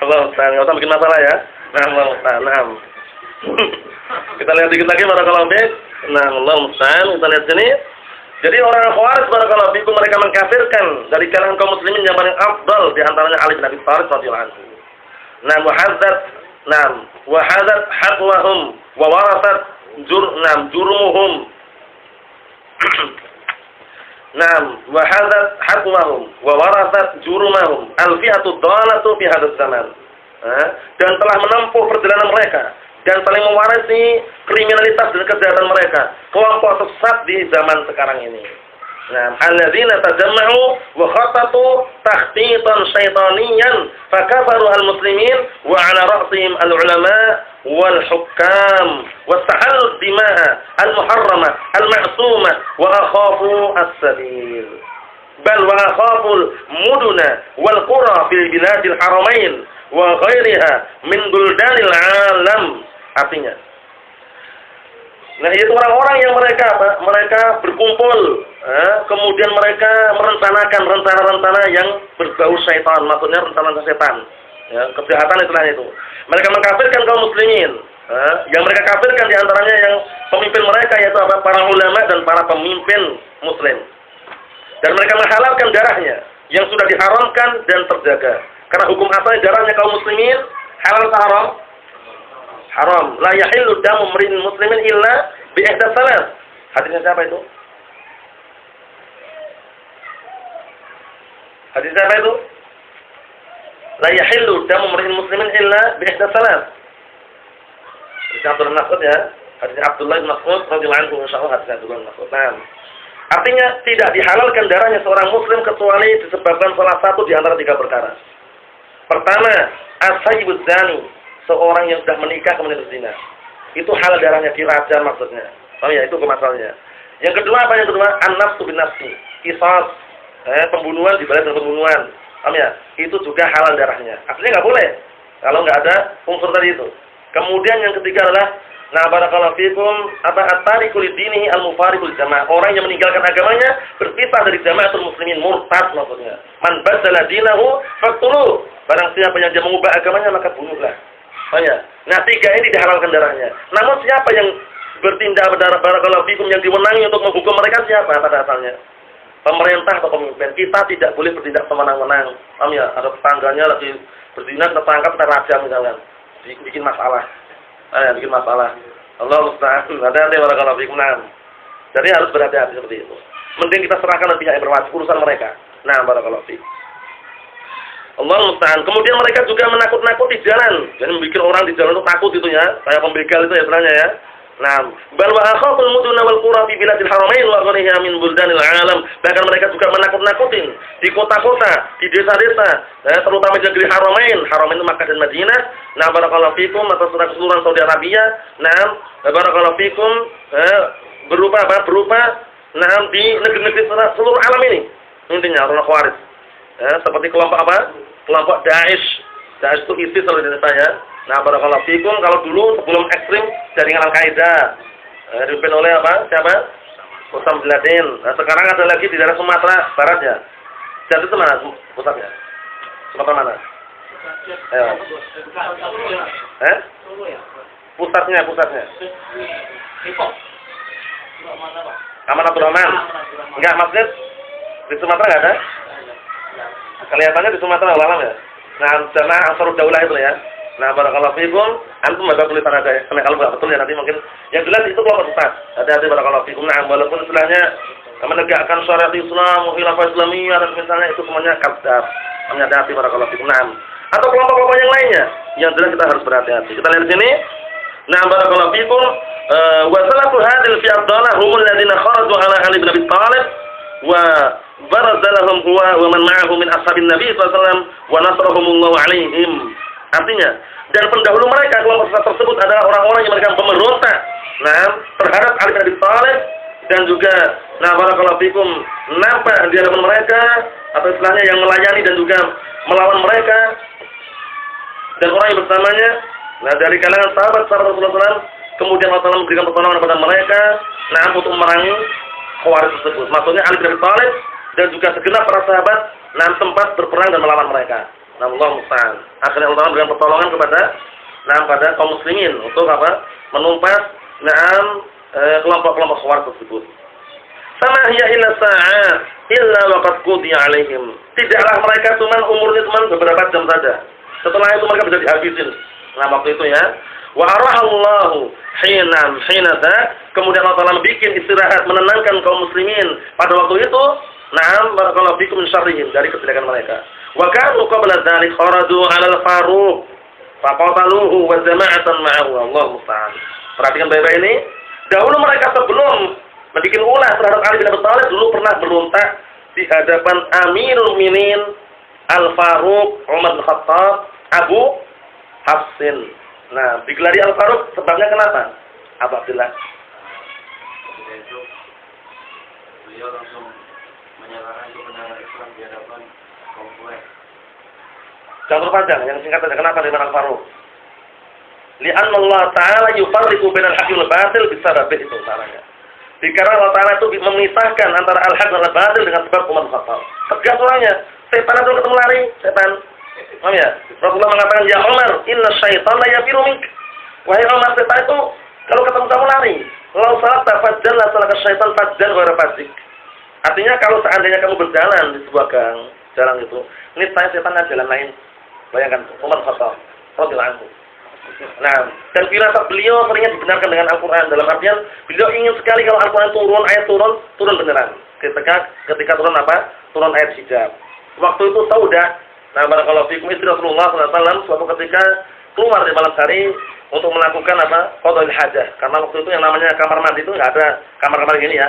Allah, enggak usah bikin masalah ya. Nah, Allah, kita lihat dikit lagi barakallahu fiik. Nah, Allah musta'an, kita lihat sini. Jadi orang Khawarij barakallahu fikum mereka mengkafirkan dari kalangan kaum muslimin yang paling afdal di antaranya Ali bin Abi Thalib radhiyallahu anhu. Wa hadzat hatwahum wa warasat jurmuhum. Wa hadzat hatwahum wa warasat jurmahum al-fi'atu dhalatu fi hadzal zaman. Dan telah menempuh perjalanan mereka dan saling mewarisi kriminalitas dan kejahatan mereka, kelompok sesat di zaman sekarang ini. Nah, alladzina tajamma'u wa khatatu takhtitan syaitaniyan fakafaru al-muslimin wa 'ala ra'sihim al-ulama wal hukam wastahallu ad-dima'a al-muharrama al-ma'suma wa akhafu as-sabil bal wa akhafu al-muduna wal qura fil biladil haramain wa ghairiha min buldanil 'alam. Artinya, nah itu orang-orang yang mereka berkumpul, kemudian mereka merencanakan rencana-rencana yang berbau syaitan, maksudnya rencana setan, ya, kejahatan istilahnya itu. Mereka mengkafirkan kaum muslimin, yang mereka kafirkan diantaranya yang pemimpin mereka yaitu para ulama dan para pemimpin muslim. Dan mereka menghalalkan darahnya yang sudah diharamkan dan terjaga. Karena hukum asalnya darahnya kaum muslimin halal atau haram? Haram. La yahillu damu mri'in muslimin illa bi ihda salat. Hadisnya siapa itu? Hadis siapa itu? La yahillu damu mri'in muslimin illa bi ihda salat. Hadis Abdullah bin Mas'ud ya. Hadis Abdullah bin Mas'ud radhiyallahu anhu, insyaallah hadis Abdullah bin Mas'ud. Nah, artinya tidak dihalalkan darahnya seorang muslim kecuali disebabkan salah satu di antara tiga perkara. Pertama, as-sayyibuz zani, seorang yang sudah menikah kemudian berzina. Itu halal darahnya, dirajam maksudnya. Paham ya? Itu masalahnya. Yang kedua apa yang kedua? An-nafsu bin nafsi, qisas. Pembunuhan dibalas dengan pembunuhan. Paham ya? Itu juga halal darahnya. Artinya enggak boleh kalau enggak ada unsur tadi itu. Kemudian yang ketiga adalah barakallahu fikum at-tariku lidinihi al-mufariqu jamaah. Orang yang meninggalkan agamanya, berpisah dari jamaatul muslimin, murtad maksudnya. Man baddala dinahu faqtuluh. Barang siapa yang dia mengubah agamanya maka bunuhlah. Oh ya. Nah, tiga ini dihalalkan darahnya. Namun siapa yang bertindak barakallahu fikum yang diwenangi untuk menghukum mereka siapa pada asalnya? Pemerintah atau pemimpin. Kita tidak boleh bertindak sewenang-wenang. Paham ya? Ada tetangganya lagi berzina, tertangkap, terrajam misalkan. Bikin masalah. Bikin masalah. Allah musta'an. Hati-hati barakallahu fikum. Jadi harus berhati-hati seperti itu. Mending kita serahkan ke pihak yang berwajib urusan mereka. Nah, barakallahu fikum. Allah musta'an. Kemudian mereka juga menakut-nakuti jalan. Jadi membuat orang di jalan itu takut itu ya. Kayak pembegal itu ya sebenarnya ya. Nah, bal wa akhaful muduna wal qura fi biladil haramain wa ghaniha min buldanil alam. Bahkan mereka juga menakut-nakutin di kota-kota, di desa-desa, terutama di negeri haramain. Haramain itu Makkah dan Madinah. Nah, barakallahu fikum atas keseluruhan Saudi Arabia. Nah, barakallahu fikum berupa apa? Berupa di negeri-negeri seluruh alam ini. Intinya orang Khawarij. Seperti kelompok apa? Kelompok Daesh. Daesh itu ISIS kalau di Indonesia ya. Nah, barakallahu fikum, kalau dulu sebelum ekstrim jaringan Al-Qaeda dipimpin oleh apa? Siapa? Osama bin Laden. Nah, sekarang ada lagi di daerah Sumatera Barat ya. Jadi itu mana pusatnya? Sumatera mana? Ayo. Pusatnya. Aman Abdurrahman. Enggak, maksudnya di Sumatera enggak ada? Kelihatannya di Sumatera alam ya. Nah, jamaah Ansarud Daulah itu ya. Nah, barakallahu fikum, antum baca tulisan ada ya. Karena kalau enggak betul ya nanti mungkin yang jelas itu kelompok sesat. Hati-hati barakallahu fikum. Nah, walaupun istilahnya menegakkan syariat Islam, khilafah Islamiyah dan misalnya itu semuanya kadzab. Hati-hati barakallahu fikum. Nah, atau kelompok-kelompok yang lainnya. Yang jelas kita harus berhati-hati. Kita lihat sini. Nah, barakallahu fikum, wa salatu hadhil fi abdalah humul ladina kharaju ala Ali bin Abi Thalib wa barazalahum huwa wa man ma'ahu min ashabin Nabi sallallahu alaihi wasallam wa nasrahumullahu alaihim. Artinya, dan pendahulu mereka kelompok sesat tersebut adalah orang-orang yang mereka pemberontak terhadap Ali bin Abi Thalib dan juga barakallahu fikum nampak di hadapan mereka atau istilahnya yang melayani dan juga melawan mereka dan orang yang bersamanya dari kalangan sahabat Rasulullah SAW. Kemudian Allah Ta'ala memberikan pertolongan kepada mereka untuk memerangi Khawarij tersebut. Maksudnya Ali bin Abi Thalib dan juga segenap para sahabat tempat berperang dan melawan mereka. Allah musta'an. Akhirnya Allah Ta'ala memberikan pertolongan kepada kaum muslimin untuk apa? Menumpas kelompok-kelompok Khawarij tersebut. Sama hiya illa sa'ah illa waqad qudiya alaihim. Tidaklah mereka umurnya beberapa jam saja. Setelah itu mereka bisa dihabisin. Waktu itu ya. Wa arahallahu hina kemudian Allah Ta'ala membuat istirahat, menenangkan kaum muslimin pada waktu itu. Barakallahu fikum min syarrihim, dari kejelekan mereka. Wa kanu qabla dzalik kharaju 'ala al-Faruq faqataluhu wa jama'atan ma'ahu. Allah musta'an. Perhatikan baik-baik ini. Dahulu mereka sebelum membuat ulah terhadap Ali bin Abi Thalib dulu pernah berontak di hadapan Amirul Mukminin Al-Faruq Umar bin Khattab Abu Hafsin. Nah, digelari Al-Faruq sebabnya kenapa? Abu Abdullah. Itu beliau langsung menyatakan kebenaran Islam di hadapan kaum Quraisy. Jangan berpanjang, yang singkat saja. Kenapa dengan Al-Faruq? Li'anna Allah Ta'ala yufarriqu bainal haqqi wal batil bisabab itu caranya. Dikarenakan Allah Ta'ala itu memisahkan antara al-haq dan al-batil dengan sebab Umar bin Khattab. Tegas orangnya. Setan itu ketemu lari, setan. Paham ya? Rasulullah mengatakan, "Ya Umar, inna syaitan la yafiru mink." Wahai Umar, setan itu kalau ketemu kamu lari. Lalu salat tafajjal la salaka syaitan fajjan ghairu fasik. Artinya kalau seandainya kamu berjalan di sebuah gang, jalan itu, ini saya setan jalan lain. Bayangkan Umar Khattab radhiyallahu anhu. Nah, dan firasat beliau seringnya dibenarkan dengan Al-Quran. Dalam artian, beliau ingin sekali kalau Al-Quran turun, ayat turun beneran. Ketika turun apa? Turun ayat hijab. Waktu itu Saudah, nah barakallahu fikum, istri Rasulullah SAW, suatu ketika keluar di malam hari untuk melakukan apa? Qada'ul hajah. Karena waktu itu yang namanya kamar mandi itu nggak ada kamar-kamar gini ya.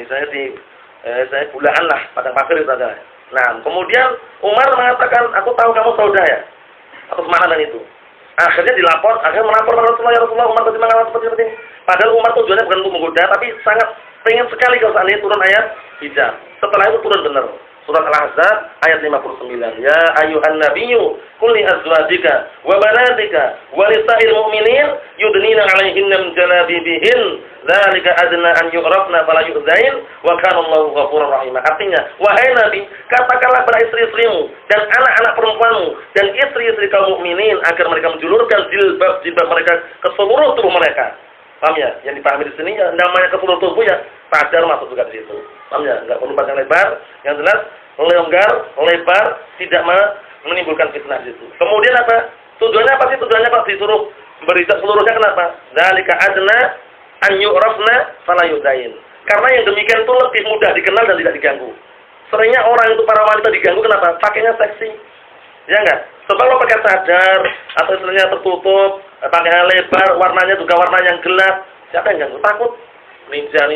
Saya bulaan lah, padang pasir itu ada. Nah, kemudian Umar mengatakan, aku tahu kamu Saudah ya. Aku semangat dengan itu. Akhirnya melapor pada Rasulullah, ya Rasulullah, Umar tadi mengalami seperti ini. Padahal Umar tujuannya bukan untuk menggoda, tapi sangat pengen sekali kalau seandainya turun ayat hijab. Setelah itu turun benar. Surat Al-Ahzab ayat 59. Ya ayyuhan nabiyyu qul li azwajika wa banatika wa nisa'il mu'minin yudnina 'alaihinna min jalabibihin dzalika adna an yu'rafna fala yu'zain wa kana Allahu ghafurur rahim. Artinya, wahai Nabi, katakanlah pada istri-istrimu dan anak-anak perempuanmu dan istri-istri kaum mukminin agar mereka menjulurkan jilbab mereka ke seluruh tubuh mereka. Paham ya? Yang dipahami di sini ya, namanya ke seluruh tubuh ya, sadar masuk juga di situ. Paham ya? Enggak perlu panjang lebar, yang jelas longgar, lebar, tidak menimbulkan fitnah di situ. Kemudian apa? Tujuannya apa sih? Tujuannya Pak disuruh berita seluruhnya kenapa? Dzalika adna an yu'rafna fala yu'zain. Karena yang demikian itu lebih mudah dikenal dan tidak diganggu. Seringnya orang itu para wanita diganggu kenapa? Pakainya seksi. Ya enggak? Coba kalau pakai cadar atau istilahnya tertutup, pakainya lebar, warnanya juga warna yang gelap, siapa yang ganggu? Takut. Ninja.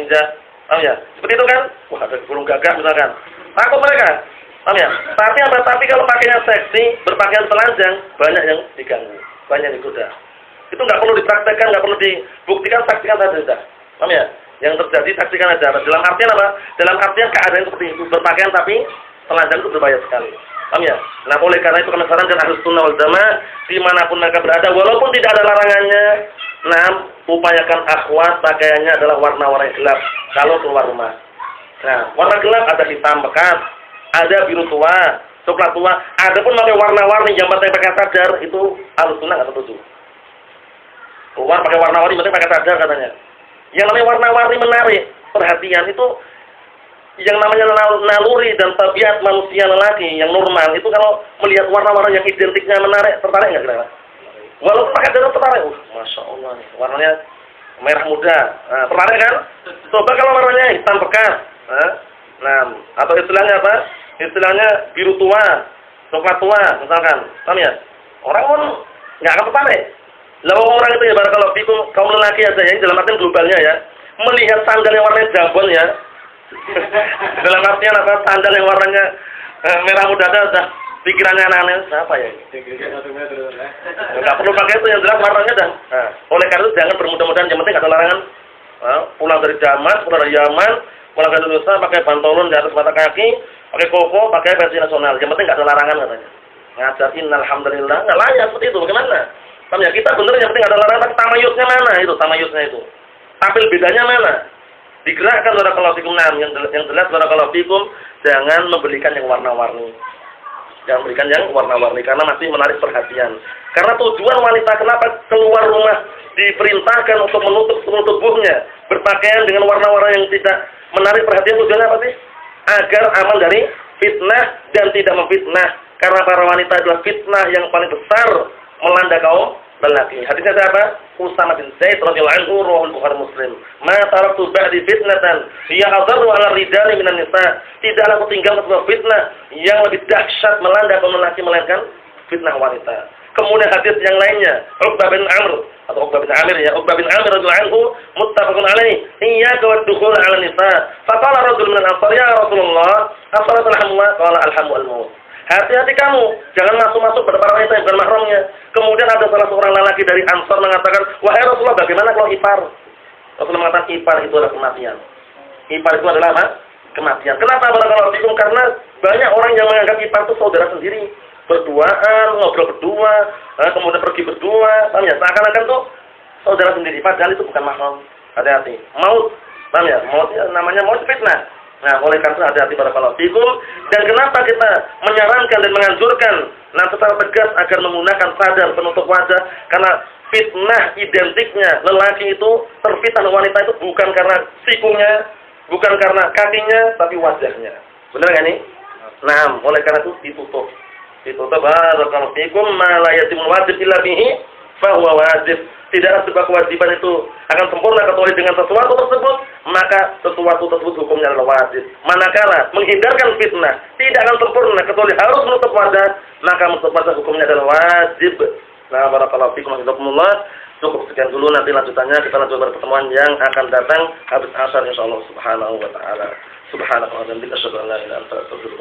Paham ya? Seperti itu kan? Wah, ada burung gagak misalkan. Takut mereka. Paham ya? Tapi kalau pakainya seksi, berpakaian telanjang, banyak yang diganggu, banyak yang digoda. Itu nggak perlu dipraktekkan, nggak perlu dibuktikan, saksikan saja sudah. Paham ya? Yang terjadi saksikan aja. Dalam artian apa? Dalam artian keadaan seperti itu, berpakaian tapi telanjang itu berbahaya sekali. Paham ya? Nah, oleh karena itu kami sarankan Ahlus Sunnah wal Jamaah dimanapun mereka berada, walaupun tidak ada larangannya, upayakan akhwat pakaiannya adalah warna-warna gelap kalau keluar rumah. Nah, warna gelap ada hitam pekat, ada biru tua, coklat tua, ada pun pakai warna-warni yang penting pakai cadar, itu Ahlus Sunnah nggak setuju. Keluar pakai warna-warni penting pakai cadar katanya. Yang namanya warna-warni menarik perhatian itu. Yang namanya naluri dan tabiat manusia lelaki yang normal itu kalau melihat warna-warna yang identiknya menarik, tertarik nggak kira-kira? Walaupun pakai cadar tertarik, masya Allah nih, warnanya merah muda, tertarik kan? Coba kalau warnanya hitam pekat, atau istilahnya apa? Istilahnya biru tua, coklat tua, misalkan, paham ya? Orang pun nggak akan tertarik. Lalu orang itu ya barakallahu fikum, kaum lelaki aja ya, dalam artian globalnya ya, melihat sandal yang warnanya jambon ya. Dalam artian apa? Sandal yang warnanya merah muda dah pikirannya aneh-aneh siapa ya? Enggak perlu pakai itu, yang jelas warnanya dah. Nah, oleh karena itu jangan bermudah-mudahan, yang penting ada larangan. Pulang dari Yaman, pulang ke Indonesia pakai pantolon di atas mata kaki, pakai koko, pakai versi nasional. Yang penting enggak ada larangan katanya. Ngajar innalhamdulillah, enggak layak seperti itu. Bagaimana? Paham ya? Kita benar yang penting ada larangan, tapi tamayusnya mana itu? Tamayusnya itu. Tampil bedanya mana? Digerakkan barakallahu fikum, yang jelas barakallahu fikum, jangan membelikan yang warna-warni. Jangan berikan yang warna-warni karena masih menarik perhatian. Karena tujuan wanita kenapa keluar rumah diperintahkan untuk menutup seluruh tubuhnya, berpakaian dengan warna-warna yang tidak menarik perhatian, tujuannya apa sih? Agar aman dari fitnah dan tidak memfitnah. Karena para wanita adalah fitnah yang paling besar melanda kaum lelaki. Hadisnya siapa? Usamah bin Zaid radhiyallahu anhu, riwayat Bukhari Muslim. Ma taraktu ba'di fitnatan hiya adharru 'ala rijali minan nisa. Tidaklah aku tinggal sebuah fitnah yang lebih dahsyat melanda kaum lelaki melainkan fitnah wanita. Kemudian hadis yang lainnya, Uqbah bin Amr atau Uqbah bin Amir ya, Uqbah bin Amir radhiyallahu anhu, muttafaqun alaih, iyyaka wad-dukhul 'ala nisa. Faqala rajul min al-ansar, ya Rasulullah, as-salatu al-hamwa, qala al-hamu al-maut. Hati-hati kamu, jangan masuk-masuk pada para wanita yang bukan mahramnya. Kemudian ada salah seorang lelaki dari Ansar mengatakan, wahai Rasulullah, bagaimana kalau ipar? Rasulullah mengatakan ipar itu adalah kematian. Ipar itu adalah apa? Kematian. Kenapa? Karena banyak orang yang menganggap ipar itu saudara sendiri. Berduaan, ngobrol berdua, kemudian pergi berdua. Paham ya? Seakan-akan tuh saudara sendiri. Padahal itu bukan mahram. Hati-hati. Maut. Paham ya? Maut namanya maut fitnah. Nah, oleh karena itu hati-hati barakallahu fikum. Dan kenapa kita menyarankan dan menganjurkan secara tegas agar menggunakan sadar penutup wajah? Karena fitnah identiknya lelaki itu terfitnah wanita itu bukan karena sikunya, bukan karena kakinya, tapi wajahnya. Benar nggak nih? Nah, oleh karena itu ditutup. Itu tabarakallahu fikum ma la yatimul wajib illa bihi fa huwa wajib. Tidaklah sebuah kewajiban itu akan sempurna kecuali dengan sesuatu tersebut, maka sesuatu tersebut hukumnya adalah wajib. Manakala menghindarkan fitnah tidak akan sempurna kecuali harus menutup wajah, maka menutup wajah hukumnya adalah wajib. Nah, barakallahu fikum wajazakumullah. Cukup sekian dulu, nanti lanjutannya kita lanjut pada pertemuan yang akan datang habis asar insyaallah subhanahu wa taala. Subhanallah wa bihamdihi asyhadu an la ilaha illa anta astaghfiruka